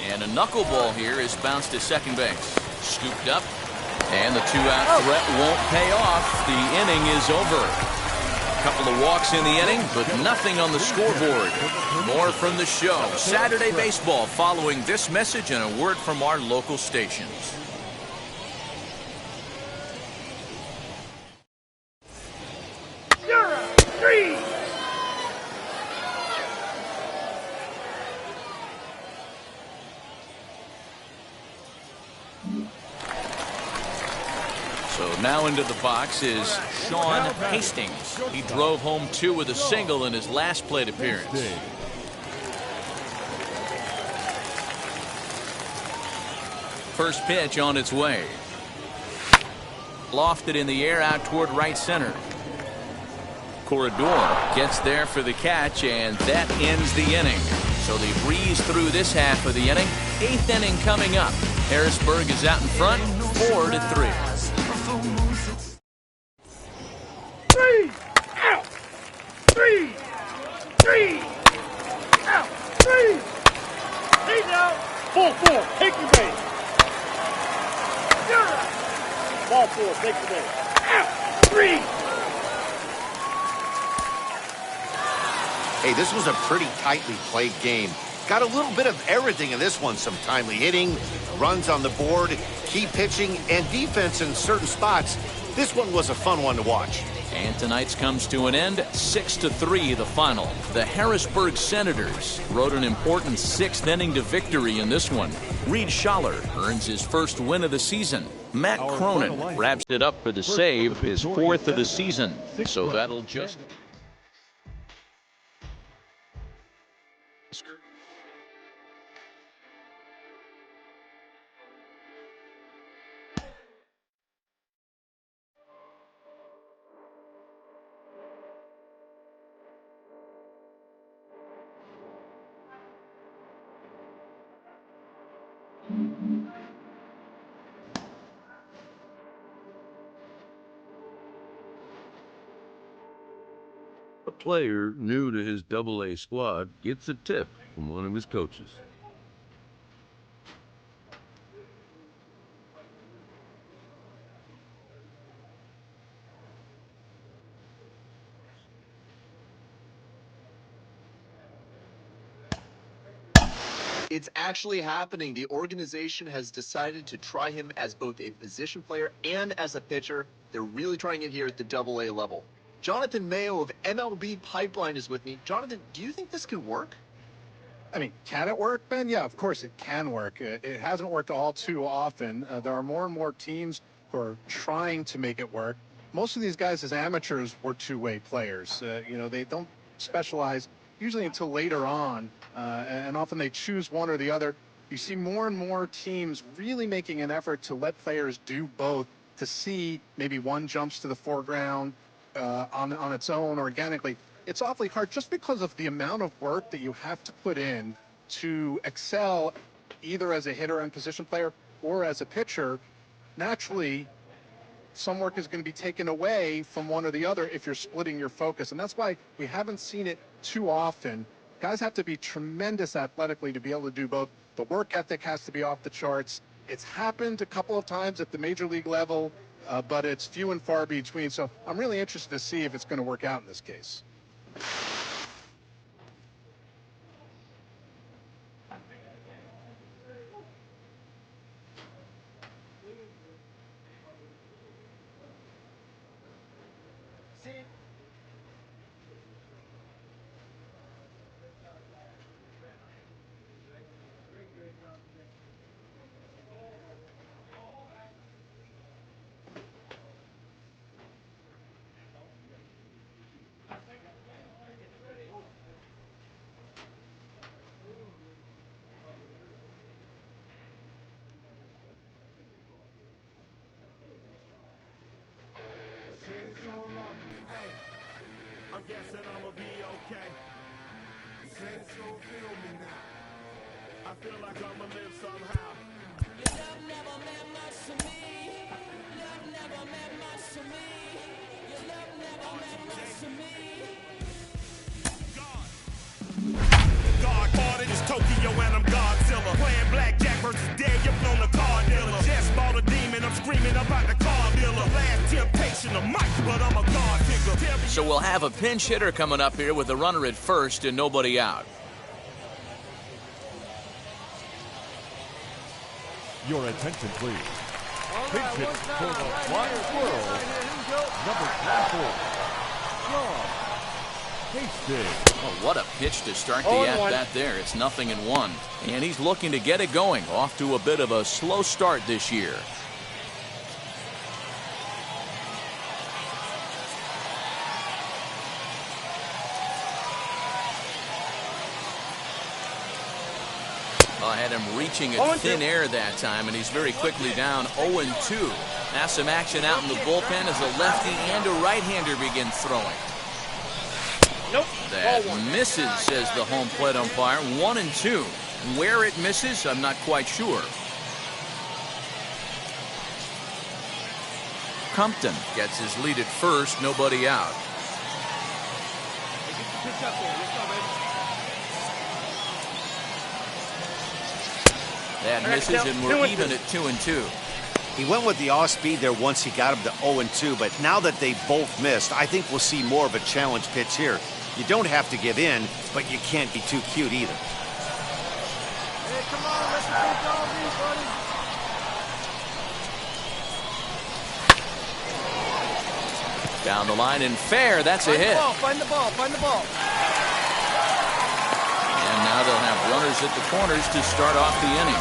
And a knuckleball here is bounced to second base. Scooped up. And the 2-out threat won't pay off. The inning is over. A couple of walks in the inning, but nothing on the scoreboard. More from the show. Saturday Baseball following this message and a word from our local stations. You're 3. So now into the box is Sean Hastings. He drove home 2 with a single in his last plate appearance. First pitch on its way. Lofted in the air out toward right center. Corredor gets there for the catch, and that ends the inning. So they breeze through this half of the inning. 8th inning coming up. Harrisburg is out in front, 4-3. 3, out, 3, 3, out, 3. He's out. Ball 4, take your base. You're out. Ball 4, take your base. Out, 3. Hey, this was a pretty tightly played game. Got a little bit of everything in this one. Some timely hitting, runs on the board, key pitching, and defense in certain spots. This one was a fun one to watch. And tonight's comes to an end, 6-3 the final. The Harrisburg Senators rode an important 6th inning to victory in this one. Reed Schaller earns his first win of the season. Matt Cronin wraps it up for the save, his 4th of the season. So that'll just... A player new to his Double-A squad gets a tip from one of his coaches. It's actually happening. The organization has decided to try him as both a position player and as a pitcher. They're really trying it here at the Double-A level. Jonathan Mayo of MLB Pipeline is with me. Jonathan, do you think this could work? I mean, can it work, Ben? Yeah, of course it can work. It hasn't worked all too often. There are more and more teams who are trying to make it work. Most of these guys as amateurs were two-way players. You know, they don't specialize usually until later on, and often they choose one or the other. You see more and more teams really making an effort to let players do both, to see maybe one jumps to the foreground on its own organically. It's awfully hard just because of the amount of work that you have to put in to excel either as a hitter and position player or as a pitcher. Naturally, some work is going to be taken away from one or the other if you're splitting your focus. And that's why we haven't seen it too often. Guys have to be tremendous athletically to be able to do both. The work ethic has to be off the charts. It's happened a couple of times at the major league level, but it's few and far between. So I'm really interested to see if it's going to work out in this case. I'm guessing I'ma be okay. Said it's gonna feel me now. I feel like I'ma live somehow. Your love never meant much to me. Love never meant much to me. Your love never meant much to me. God ordered is Tokyo and I'm Godzilla. Playing blackjack versus dead, you're on the card dealer. Just bought a demon, I'm screaming about the car dealer. Last temptation of Mike, but I'm a God figure. So we'll have a pinch hitter coming up here with a runner at first and nobody out. Your attention, please. Pitch hit for the Flyers World, number 24, Hastings. Oh, what a pitch to start the at-bat there. It's 0-1. And he's looking to get it going. Off to a bit of a slow start this year. I had him reaching at thin air that time, and he's very quickly down 0-2. Now some action out in the bullpen as a lefty and a right-hander begin throwing. Nope. That misses, says the home plate umpire. 1-2. Where it misses, I'm not quite sure. Compton gets his lead at first, nobody out. That misses, and we're even at 2-2. He went with the off speed there once he got him to 0-2, but now that they both missed, I think we'll see more of a challenge pitch here. You don't have to give in, but you can't be too cute either. Hey, come on, let's take all these, buddy. Down the line and fair, that's a hit. Find the ball, find the ball. And now they'll have runners at the corners to start off the inning.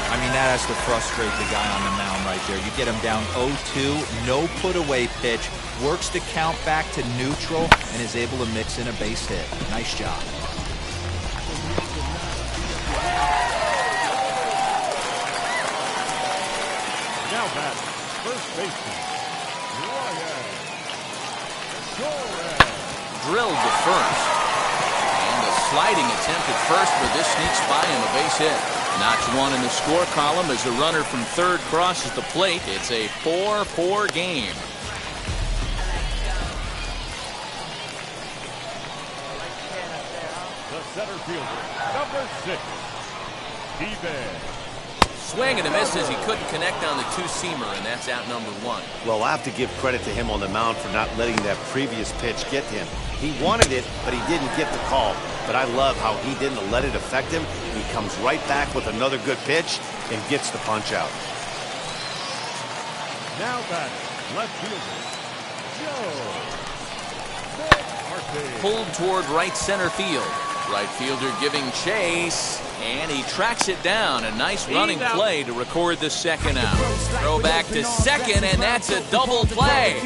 I mean, that has to frustrate the guy on the mound right there. You get him down 0-2, no put-away pitch, works the count back to neutral, and is able to mix in a base hit. Nice job. Now batting, first baseman, Ryan. Drilled to first. And a sliding attempt at first, but this sneaks by him, a base hit. Notch one in the score column as a runner from third crosses the plate. It's a 4-4 game. The center fielder, number 6, Steven. Swing and a miss as he couldn't connect on the two-seamer, and that's out number 1. Well, I have to give credit to him on the mound for not letting that previous pitch get to him. He wanted it, but he didn't get the call. But I love how he didn't let it affect him. He comes right back with another good pitch and gets the punch out. Now batting, left fielder, Joe. Pulled toward right center field. Right fielder giving chase, and he tracks it down. A nice running play to record the second out. Throw back to second, and that's a double play.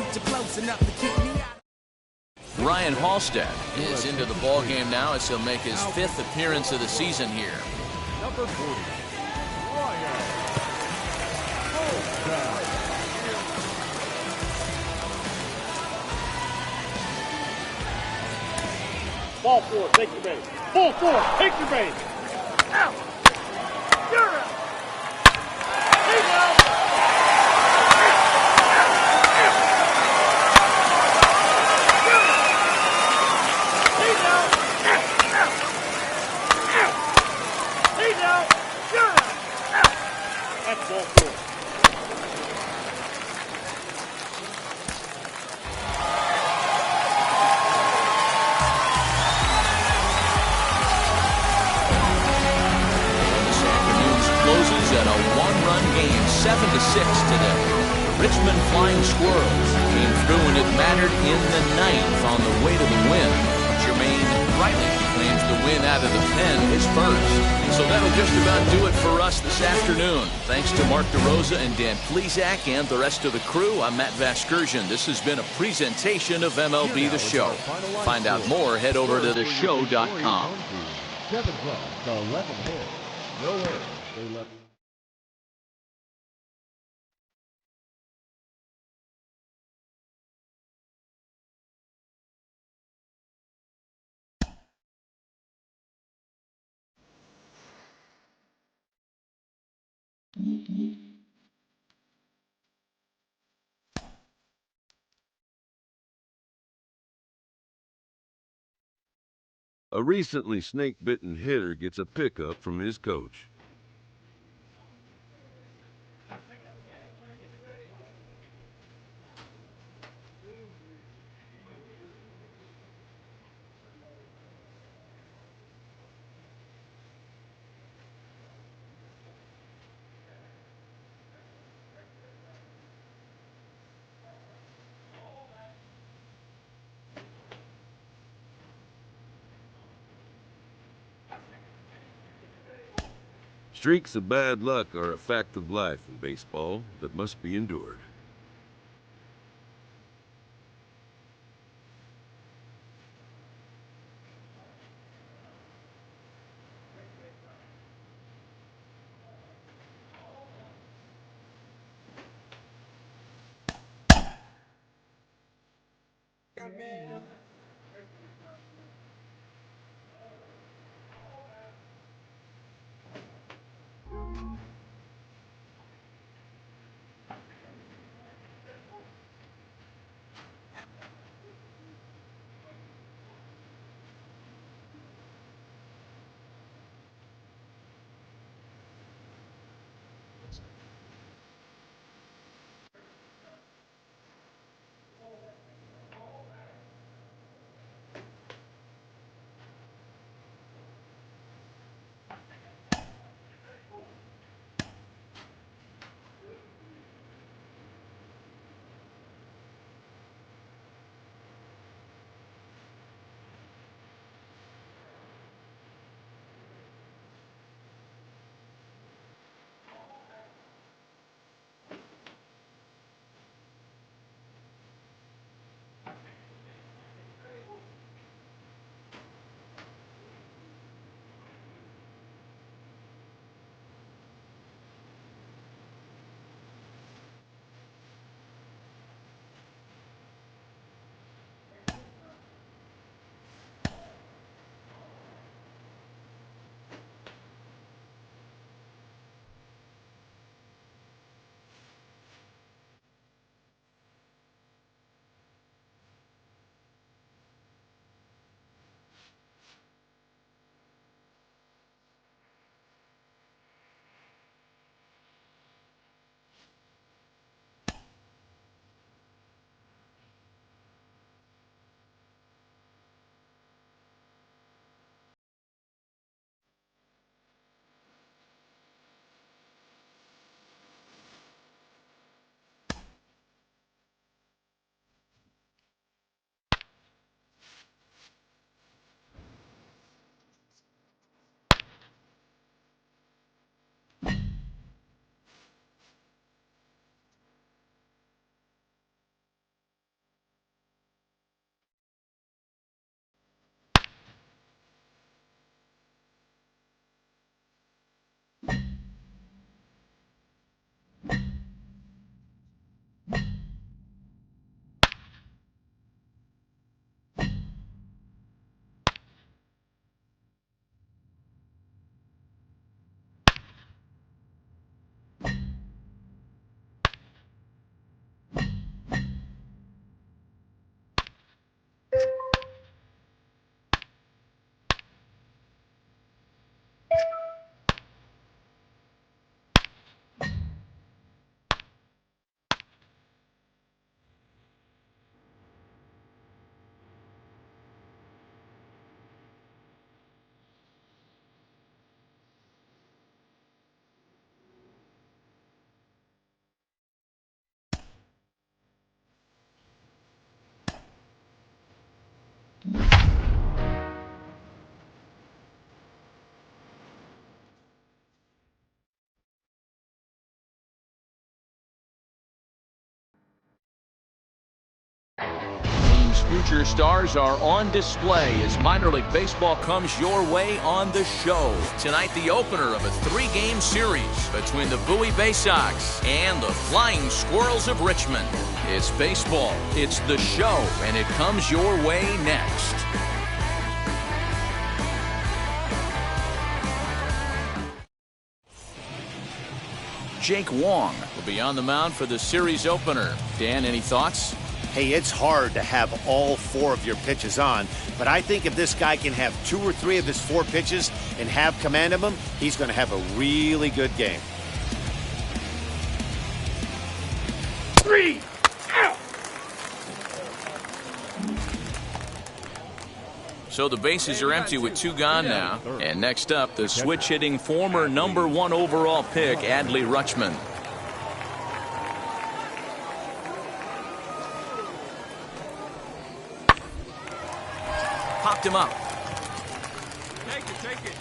Ryan Halstead is into the ballgame now as he'll make his 5th appearance of the season here. Number 40, Ryan Ball 4, take your base. Ball 4, take your base. Out. You're out. He's out. He's out. He's out. You're out. That's ball 4. Closes at a 1-run game, 7-6 today. The Richmond Flying Squirrels came through and it mattered in the 9th on the way to the win. Jermaine Riley claims the win out of the pen is first. So that'll just about do it for us this afternoon. Thanks to Mark DeRosa and Dan Plesac and the rest of the crew. I'm Matt Vasgersian. This has been a presentation of MLB The Show. Find out more, head over to theshow.com. 7 runs, 11 hits, no errors. They left. A recently snake-bitten hitter gets a pickup from his coach. Streaks of bad luck are a fact of life in baseball that must be endured. future stars are on display as minor league baseball comes your way on the show. Tonight, the opener of a 3-game series between the Bowie Bay Sox and the Flying Squirrels of Richmond. It's baseball, it's the show, and it comes your way next. Jake Wong will be on the mound for the series opener. Dan, any thoughts? Hey, it's hard to have all 4 of your pitches on, but I think if this guy can have 2 or 3 of his 4 pitches and have command of them, he's going to have a really good game. 3 out. So the bases are empty with 2 gone now. And next up, the switch-hitting former #1 overall pick, Adley Rutschman. Popped him up. Take it.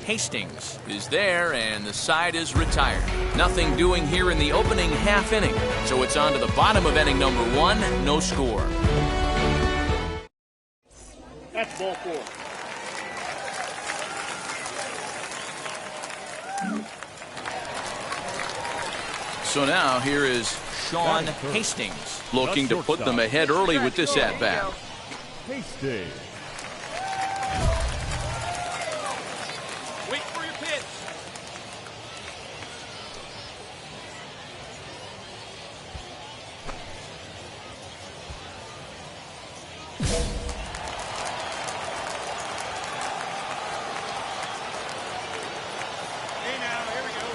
Hastings is there, and the side is retired. Nothing doing here in the opening half inning. So it's on to the bottom of inning number 1, no score. That's ball 4. So now here is Sean Hastings looking to put them ahead early with this at-bat. Hastings. Wait for your pitch.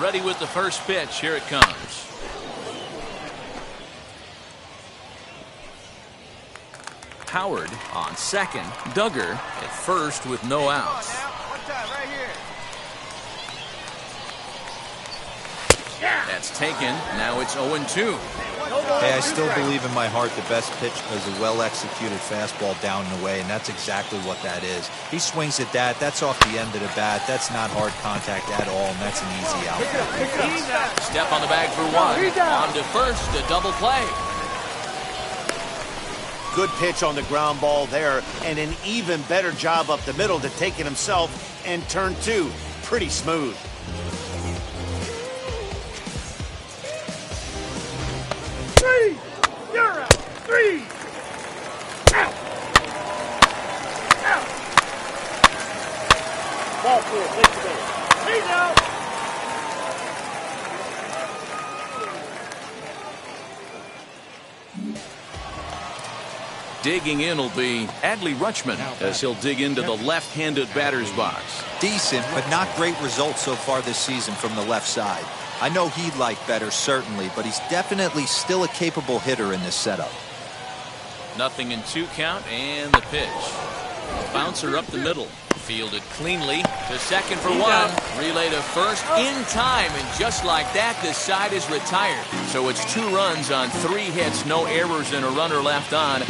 Ready with the first pitch. Here it comes. Howard on second. Duggar at first with no outs. That's taken. Now it's 0-2. Hey, I still believe in my heart the best pitch is a well-executed fastball down and away, and that's exactly what that is. He swings at that. That's off the end of the bat. That's not hard contact at all, and that's an easy out. Step on the bag for 1. On to first, a double play. Good pitch on the ground ball there, and an even better job up the middle to take it himself and turn 2. Pretty smooth. You're out. 3 out. Ball 4. Take the base. He's out. Digging in will be Adley Rutschman as he'll dig into the left-handed batter's box. Decent, but not great results so far this season from the left side. I know he'd like better, certainly, but he's definitely still a capable hitter in this setup. Nothing in 2 count, and the pitch. Bouncer up the middle. Fielded cleanly to second for 1. Relay to first in time, and just like that, the side is retired. So it's 2 runs on 3 hits, no errors, and a runner left on.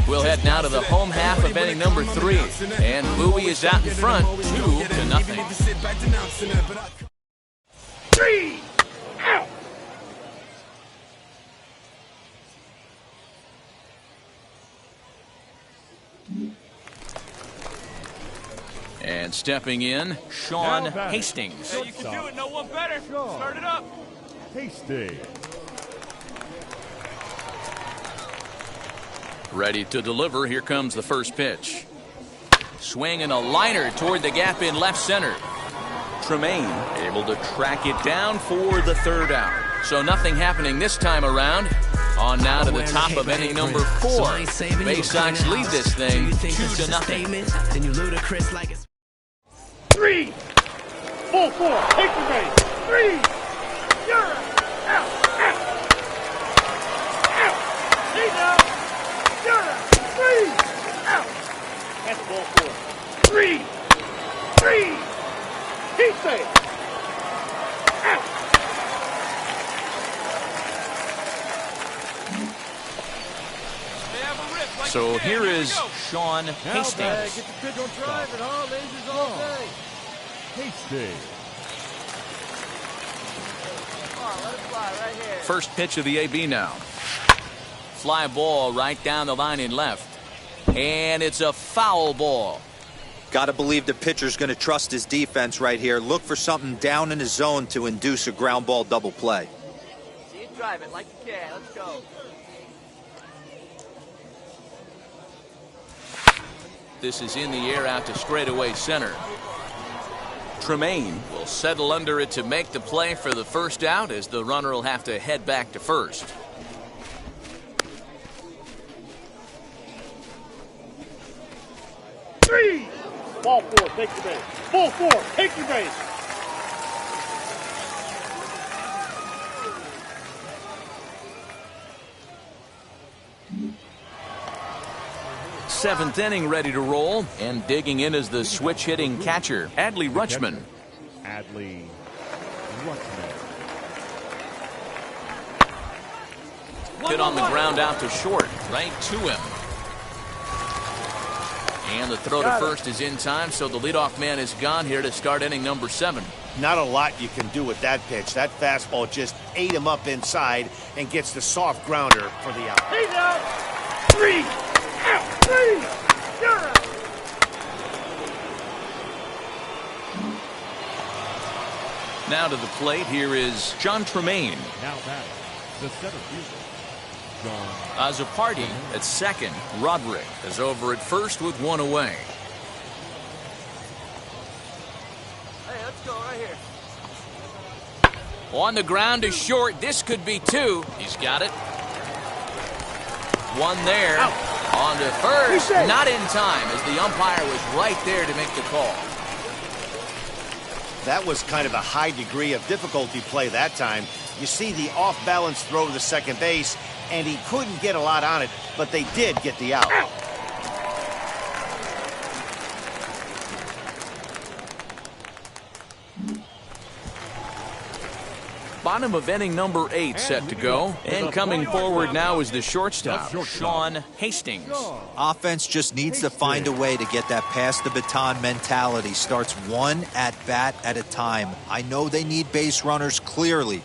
We'll head now to the home half of inning number 3, and Bowie is out in front, 2-0. 3 out. And stepping in, Sean Hastings. You can do it. No one better. Start it up. Hastings. Ready to deliver. Here comes the first pitch. Swing and a liner toward the gap in left center. Tremaine able to track it down for the 3rd out. So nothing happening this time around. On now to the top of inning number 4. Bay Sox lead this thing 2-0. Then you ludicrous like it's 3. Ball 4. Take the base. 3. You're out. He's out. You're out. 3 out. That's ball 4. 3. He's safe. Out. So here is Sean Hastings. Get the pitch on drive and all lasers all day. Hastings. First pitch of the AB now. Fly ball right down the line in left. And it's a foul ball. Got to believe the pitcher's going to trust his defense right here. Look for something down in his zone to induce a ground ball double play. See it, drive it like you can. Let's go. This is in the air out to straightaway center. Tremaine will settle under it to make the play for the first out, as the runner will have to head back to first. Three. Ball four, take your base. Ball four, take your base. Seventh inning ready to roll, and digging in is the switch hitting catcher, Adley Rutschman. Adley Rutschman. Hit on the ground out to short, right to him. And the throw to first is in time, so the leadoff man is gone here to start inning number 7. Not a lot you can do with that pitch. That fastball just ate him up inside and gets the soft grounder for the out. He's out. 3 out. 3. You're out. Now to the plate, here is John Tremaine. Now back, the center fielder, John. As a party at second, Roderick is over at first with one away. Hey, let's go right here. On the ground to short. This could be 2. He's got it. One there. Out. On to first. Not in time, as the umpire was right there to make the call. That was kind of a high degree of difficulty play that time. You see the off-balance throw to the second base, and he couldn't get a lot on it, but they did get the out. Bottom of inning number 8 set to go. And coming forward now is the shortstop, Sean Hastings. Offense just needs to find a way to get that pass the baton mentality. Starts one at bat at a time. I know they need base runners clearly.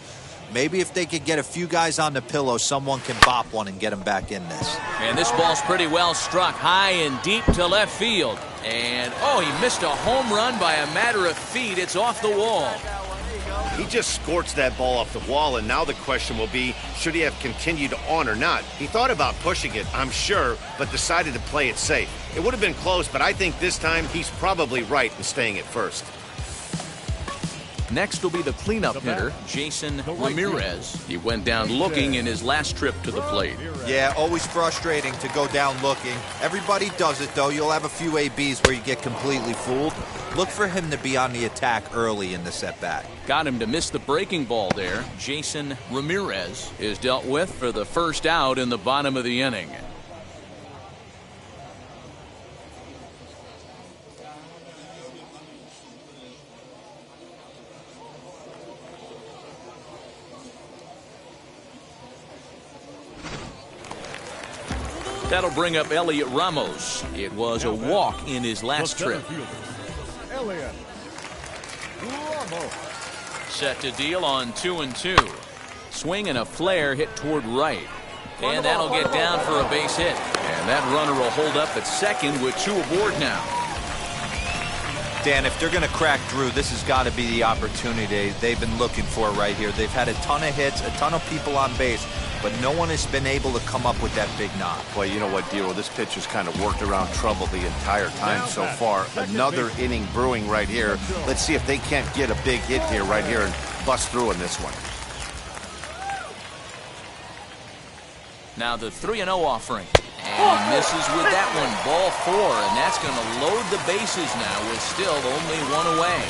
Maybe if they could get a few guys on the pillow, someone can bop one and get them back in this. And this ball's pretty well struck high and deep to left field. And, oh, he missed a home run by a matter of feet. It's off the wall. He just scorched that ball off the wall, and now the question will be, should he have continued on or not? He thought about pushing it, I'm sure, but decided to play it safe. It would have been close, but I think this time he's probably right in staying at first. Next will be the cleanup hitter, Jason Ramirez. He went down looking in his last trip to the plate. Yeah, always frustrating to go down looking. Everybody does it, though. You'll have a few ABs where you get completely fooled. Look for him to be on the attack early in the setback. Got him to miss the breaking ball there. Jason Ramirez is dealt with for the first out in the bottom of the inning. That'll bring up Elliot Ramos. It was a walk in his last trip. Elliot Ramos. Set to deal on 2-2. Swing and a flare hit toward right. And that'll get down for a base hit. And that runner will hold up at second with 2 aboard now. Dan, if they're going to crack Drew, this has got to be the opportunity they've been looking for right here. They've had a ton of hits, a ton of people on base, but no one has been able to come up with that big knock. Well, you know what, Dero, this pitcher's kind of worked around trouble the entire time so far. Another inning brewing right here. Let's see if they can't get a big hit here right here and bust through in this one. Now the 3-0 offering. And misses with that one. Ball 4, and that's going to load the bases now with still only 1 away.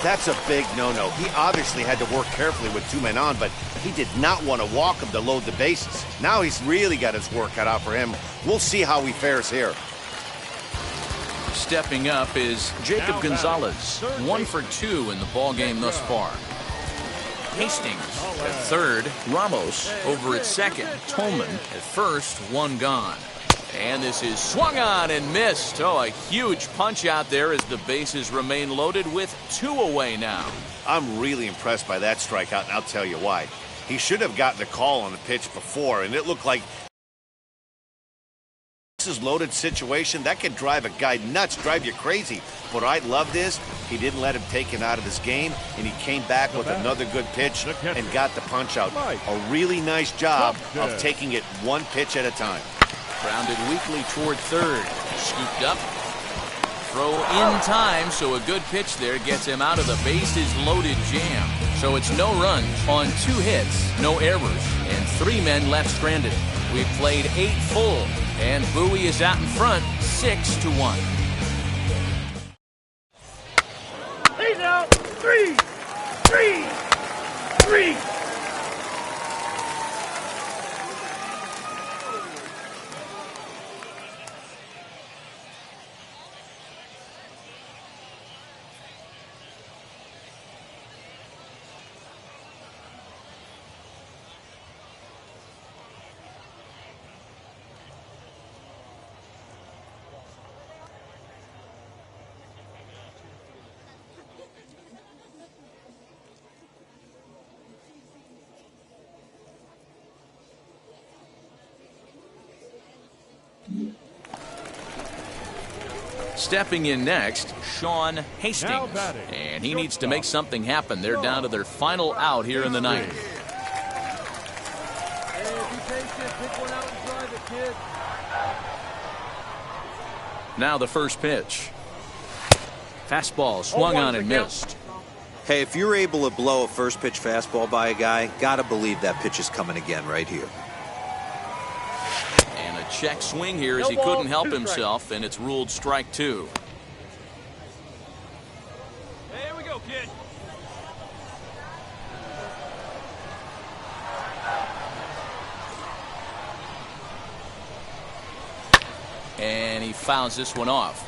That's a big no-no. He obviously had to work carefully with 2 men on, but he did not want to walk him to load the bases. Now he's really got his work cut out for him. We'll see how he fares here. Stepping up is Jacob Gonzalez. 1 for 2 in the ballgame thus far. Hastings at third. Ramos over at second. Tolman at first. 1 gone. And this is swung on and missed. Oh, a huge punch out there as the bases remain loaded with 2 away now. I'm really impressed by that strikeout, and I'll tell you why. He should have gotten the call on the pitch before, and it looked like This is loaded situation. That can drive a guy nuts, drive you crazy. But I love this. He didn't let him take him out of this game, and he came back with another good pitch and got the punch out. A really nice job of taking it one pitch at a time. Grounded weakly toward third. Scooped up. Throw in time, so a good pitch there gets him out of the bases-loaded jam. So it's no runs on 2 hits, no errors, and 3 men left stranded. We've played 8 full, and Bowie is out in front, 6-1. He's out. 3. Stepping in next, Sean Hastings. And he needs to make something happen. They're down to their final out here in the ninth. Now the first pitch. Fastball swung on and missed. Hey, if you're able to blow a first pitch fastball by a guy, gotta believe that pitch is coming again right here. And a check swing here as he couldn't help himself, and it's ruled strike 2. Here we go, kid. And he fouls this one off.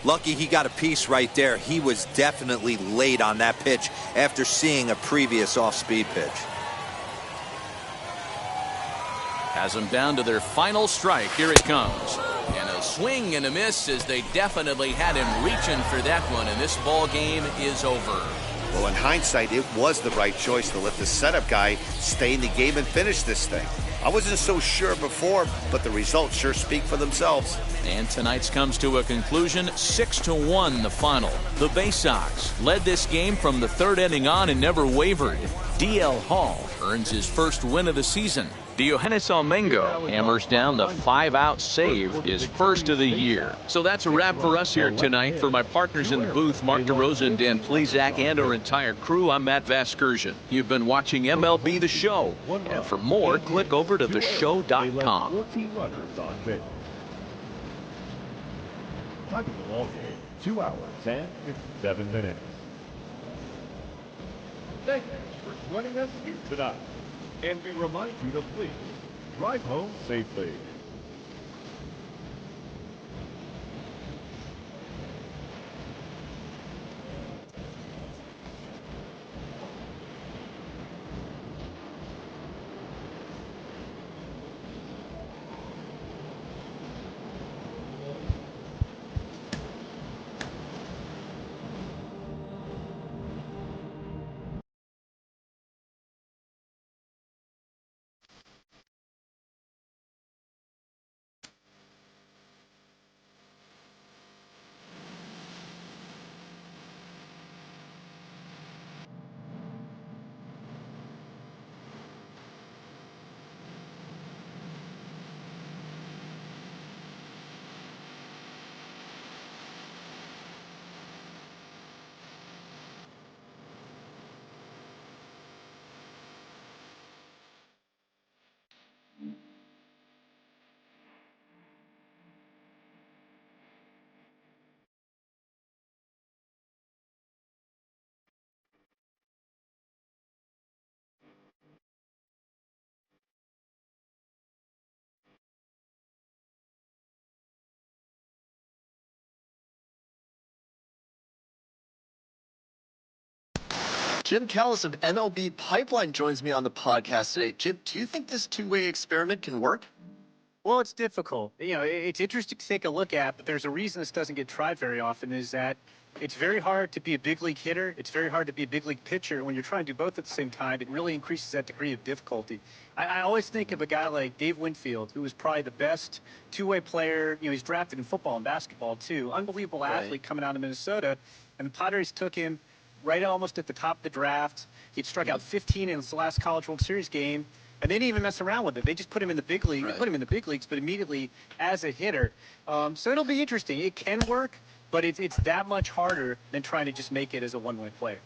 Lucky he got a piece right there. He was definitely late on that pitch after seeing a previous off-speed pitch. Has them down to their final strike. Here it comes. And a swing and a miss as they definitely had him reaching for that one, and this ball game is over. Well, in hindsight, it was the right choice to let the setup guy stay in the game and finish this thing. I wasn't so sure before, but the results sure speak for themselves. And tonight's comes to a conclusion, 6-1 the final. The Bay Sox led this game from the 3rd inning on and never wavered. D.L. Hall earns his first win of the season. Diogenes Almengo hammers down the 5-out save, his first of the year. So that's a wrap for us here tonight. For my partners in the booth, Mark DeRosa and Dan Plezak, and our entire crew, I'm Matt Vasgersian. You've been watching MLB The Show. And for more, click over to theshow.com. 14 runners on base. Time of the ball game, 2 hours and 57 minutes. Thank you for joining us here tonight. And we remind you to please drive home safely. Jim Callis of MLB Pipeline joins me on the podcast today. Jim, do you think this two-way experiment can work? Well, it's difficult. It's interesting to take a look at, but there's a reason this doesn't get tried very often is that it's very hard to be a big league hitter. It's very hard to be a big league pitcher. When you're trying to do both at the same time, it really increases that degree of difficulty. I always think of a guy like Dave Winfield, who was probably the best two-way player. He's drafted in football and basketball, too. Unbelievable athlete coming out of Minnesota. And the Padres took him right almost at the top of the draft. He'd struck out 15 in his last College World Series game. And they didn't even mess around with it. They just put him in the big league. They put him in the big leagues, but immediately as a hitter. So it'll be interesting. It can work, but it's that much harder than trying to just make it as a one-way player.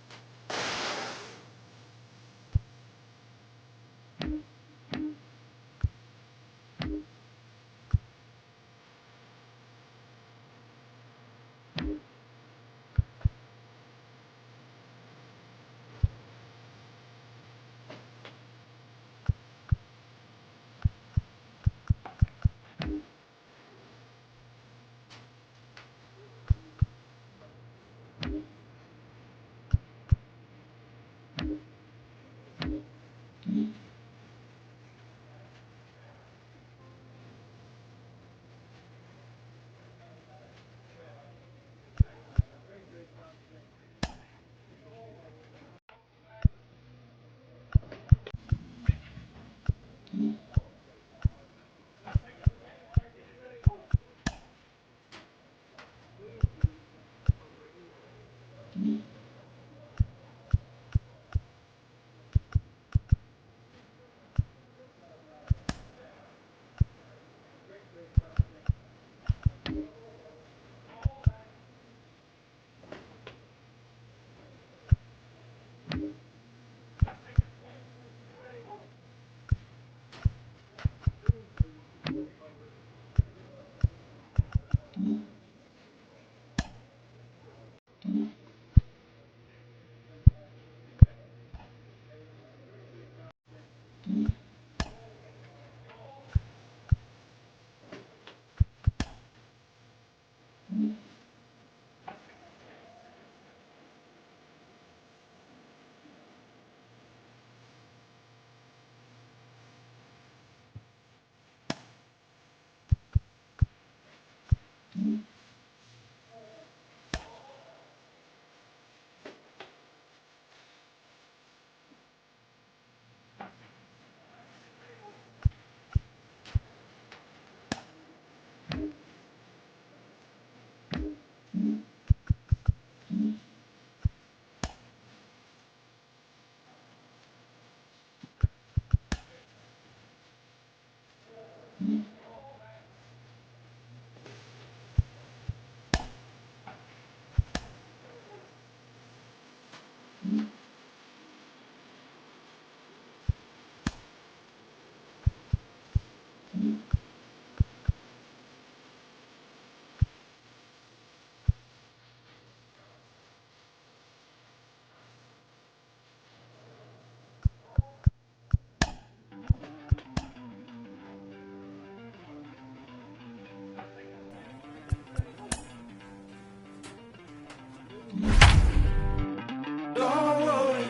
Don't worry,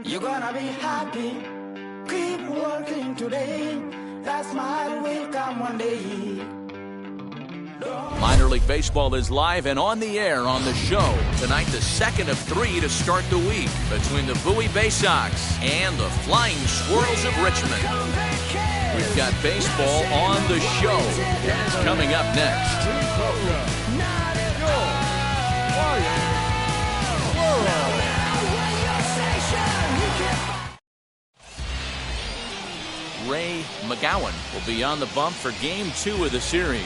you're gonna be happy. Keep working today. That smile will come one day. Minor League Baseball is live and on the air on the show. Tonight, the second of 3 to start the week between the Bowie Bay Sox and the Flying Squirrels of Richmond. We've got baseball on the show. It's coming up next. Ray McGowan will be on the bump for Game 2 of the series.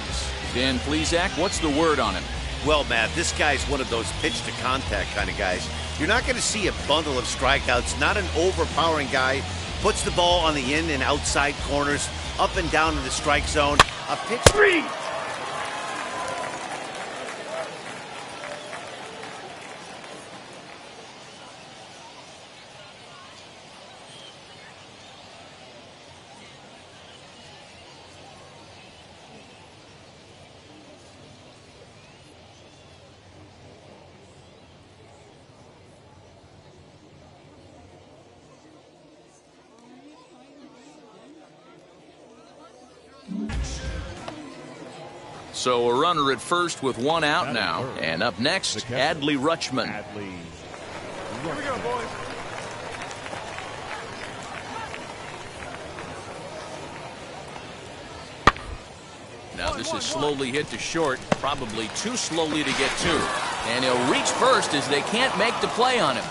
Dan Plesac, what's the word on him? Well, Matt, this guy's one of those pitch-to-contact kind of guys. You're not going to see a bundle of strikeouts, not an overpowering guy. Puts the ball on the in and outside corners, up and down in the strike zone. A pitch... Three! So a runner at first with one out now. And up next, Adley Rutschman. Here we go, boys. Now this is slowly hit to short, probably too slowly to get to. And he'll reach first as they can't make the play on him.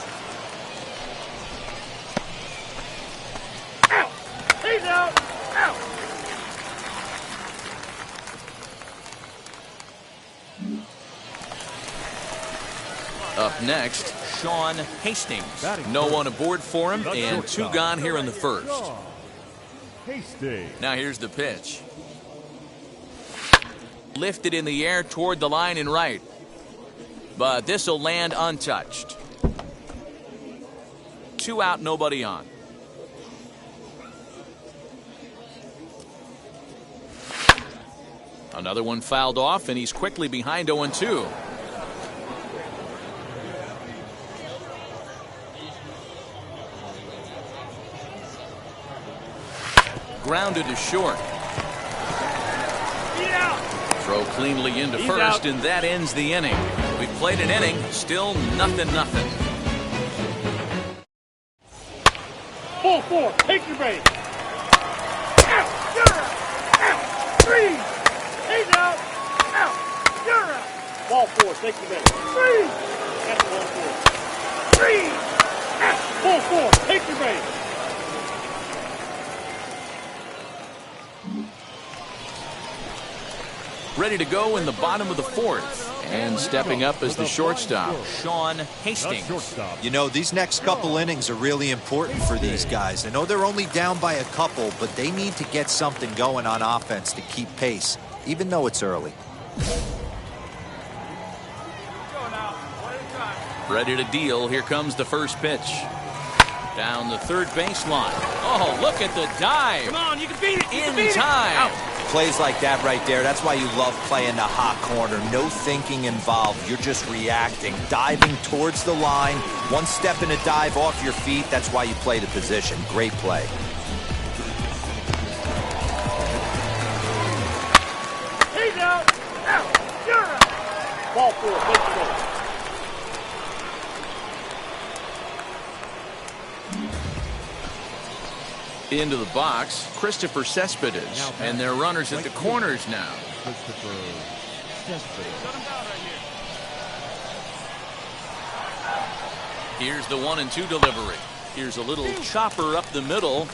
Out. He's out. Out. Up next, Sean Hastings. No one aboard for him, and two gone here in the first. Now here's the pitch. Lifted in the air toward the line and right. But this will land untouched. 2 out, nobody on. Another one fouled off, and he's quickly behind 0-2. Grounded to short. Throw cleanly into first, and that ends the inning. We've played an inning, still 0-0. 4-4, take your base. Out, you're out. Out, 3. He's out. Out, you're out. Ball 4, take your base. 3. That's ball 4. 3. Out, ball 4, take your base. Ready to go in the bottom of the fourth. And stepping up as the shortstop, Sean Hastings. You know, these next couple innings are really important for these guys. I know they're only down by a couple, but they need to get something going on offense to keep pace, even though it's early. Ready to deal. Here comes the first pitch. Down the third baseline. Oh, look at the dive. Come on, you can beat it. In time. Plays like that right there, that's why you love playing the hot corner. No thinking involved. You're just reacting, diving towards the line. One step in a dive off your feet. That's why you play the position. Great play. He's out. Out. You're out. Ball 4, take the ball. Into the box, Christopher Cespedes, and their runners at the corners now. Here's the 1-2 delivery. Here's a little chopper up the middle.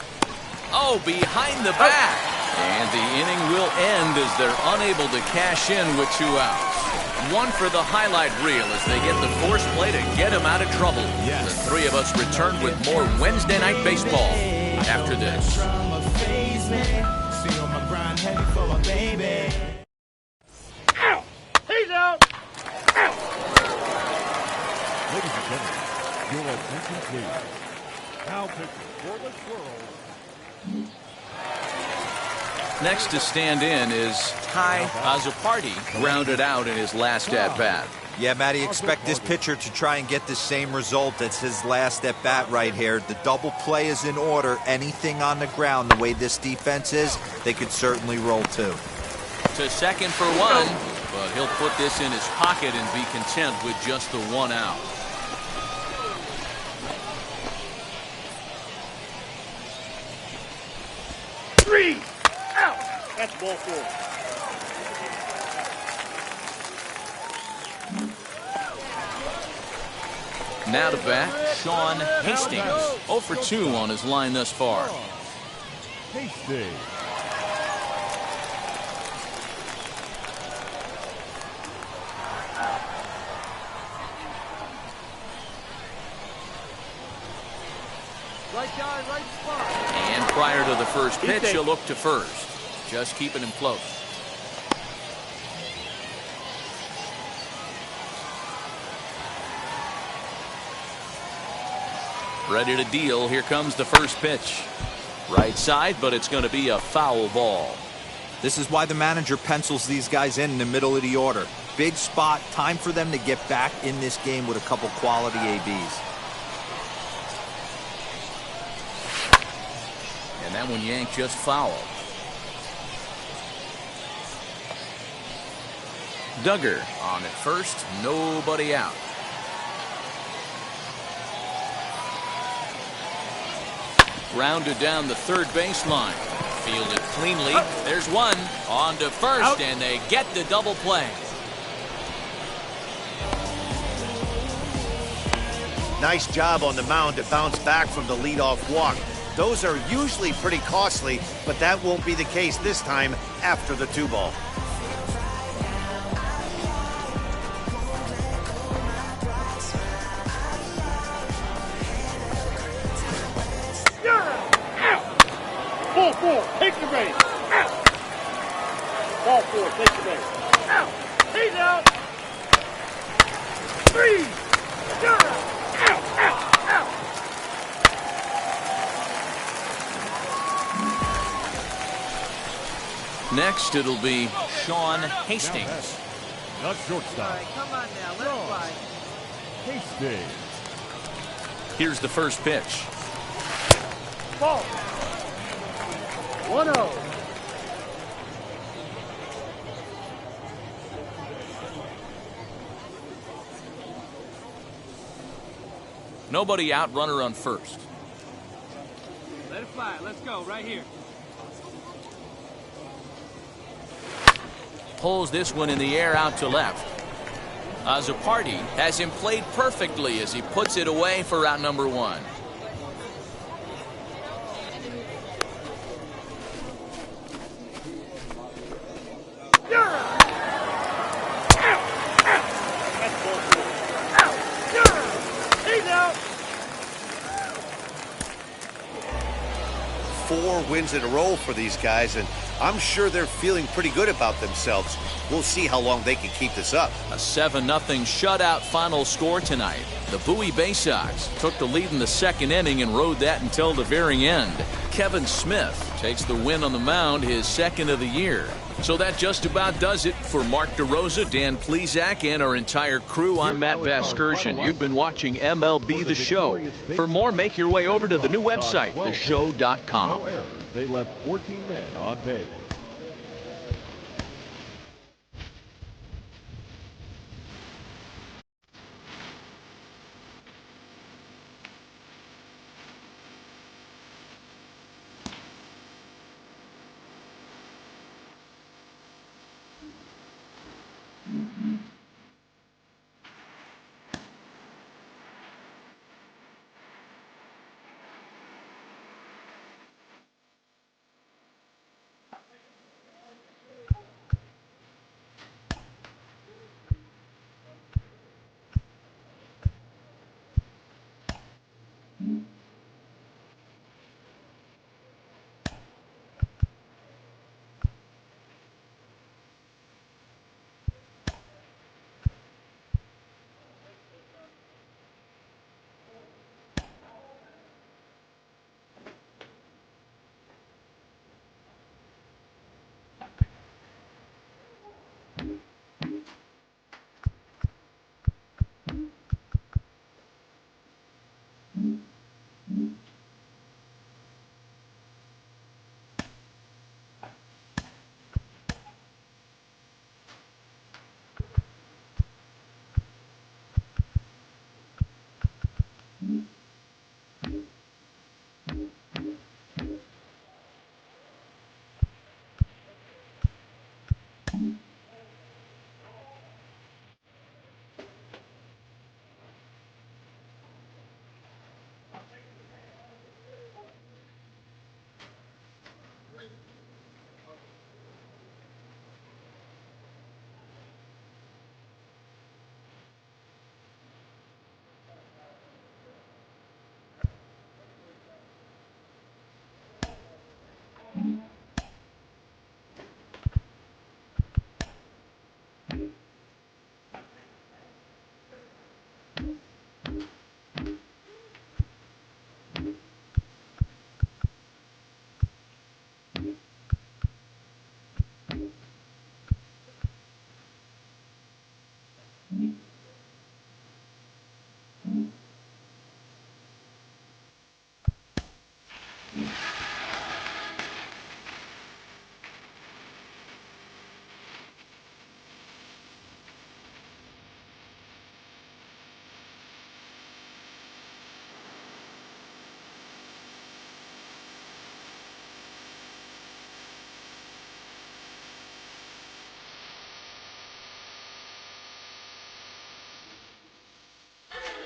Oh, behind the back. And the inning will end as they're unable to cash in with 2 outs. One for the highlight reel as they get the force play to get him out of trouble. The three of us return with more Wednesday Night Baseball after this. Out. He's out. Out. Ladies and gentlemen, your attention please. Now pitching for the Swirls. Next to stand in is Ty Azapardi, grounded out in his last at-bat. Yeah, Matty, expect this pitcher to try and get the same result. It's his last at-bat right here. The double play is in order. Anything on the ground, the way this defense is, they could certainly roll 2. To second for 1, but he'll put this in his pocket and be content with just the 1 out. Out. That's ball 4. Now to bat, Sean Hastings. 0 for 2 on his line thus far. Hastings. Right guy, right spot. And prior to the first pitch, he'll look to first. Just keeping him close. Ready to deal. Here comes the first pitch. Right side, but it's going to be a foul ball. This is why the manager pencils these guys in the middle of the order. Big spot. Time for them to get back in this game with a couple quality ABs. And that one yanked just foul. Duggar on at first, nobody out. Grounded down the third baseline. Fielded cleanly. There's one. On to first, and they get the double play. Nice job on the mound to bounce back from the leadoff walk. Those are usually pretty costly, but that won't be the case this time after the 2-ball. Ball 4, take the base. Out. Ball 4, take the base. Out. He's out. 3. You're out. Out, out, out. Next, it'll be Sean Hastings. Not shortstop. Come on now, let it fly. Hastings. Here's the first pitch. Ball. 1-0. Nobody out, runner on first. Let it fly. Let's go right here. Pulls this one in the air out to left. Azzopardi has him played perfectly as he puts it away for out number 1. You're out. Out, out. That's ball 4. Out. You're out. He's out. 4 wins in a row for these guys, and I'm sure they're feeling pretty good about themselves. We'll see how long they can keep this up. A 7-0 shutout final score tonight. The Bowie Bay Sox took the lead in the second inning and rode that until the very end. Kevin Smith takes the win on the mound, his second of the year. So that just about does it for Mark DeRosa, Dan Plesac, and our entire crew. I'm Matt Vasgersian. You've been watching MLB The Show. For more, make your way over to the new website, theshow.com. They left 14 men on base.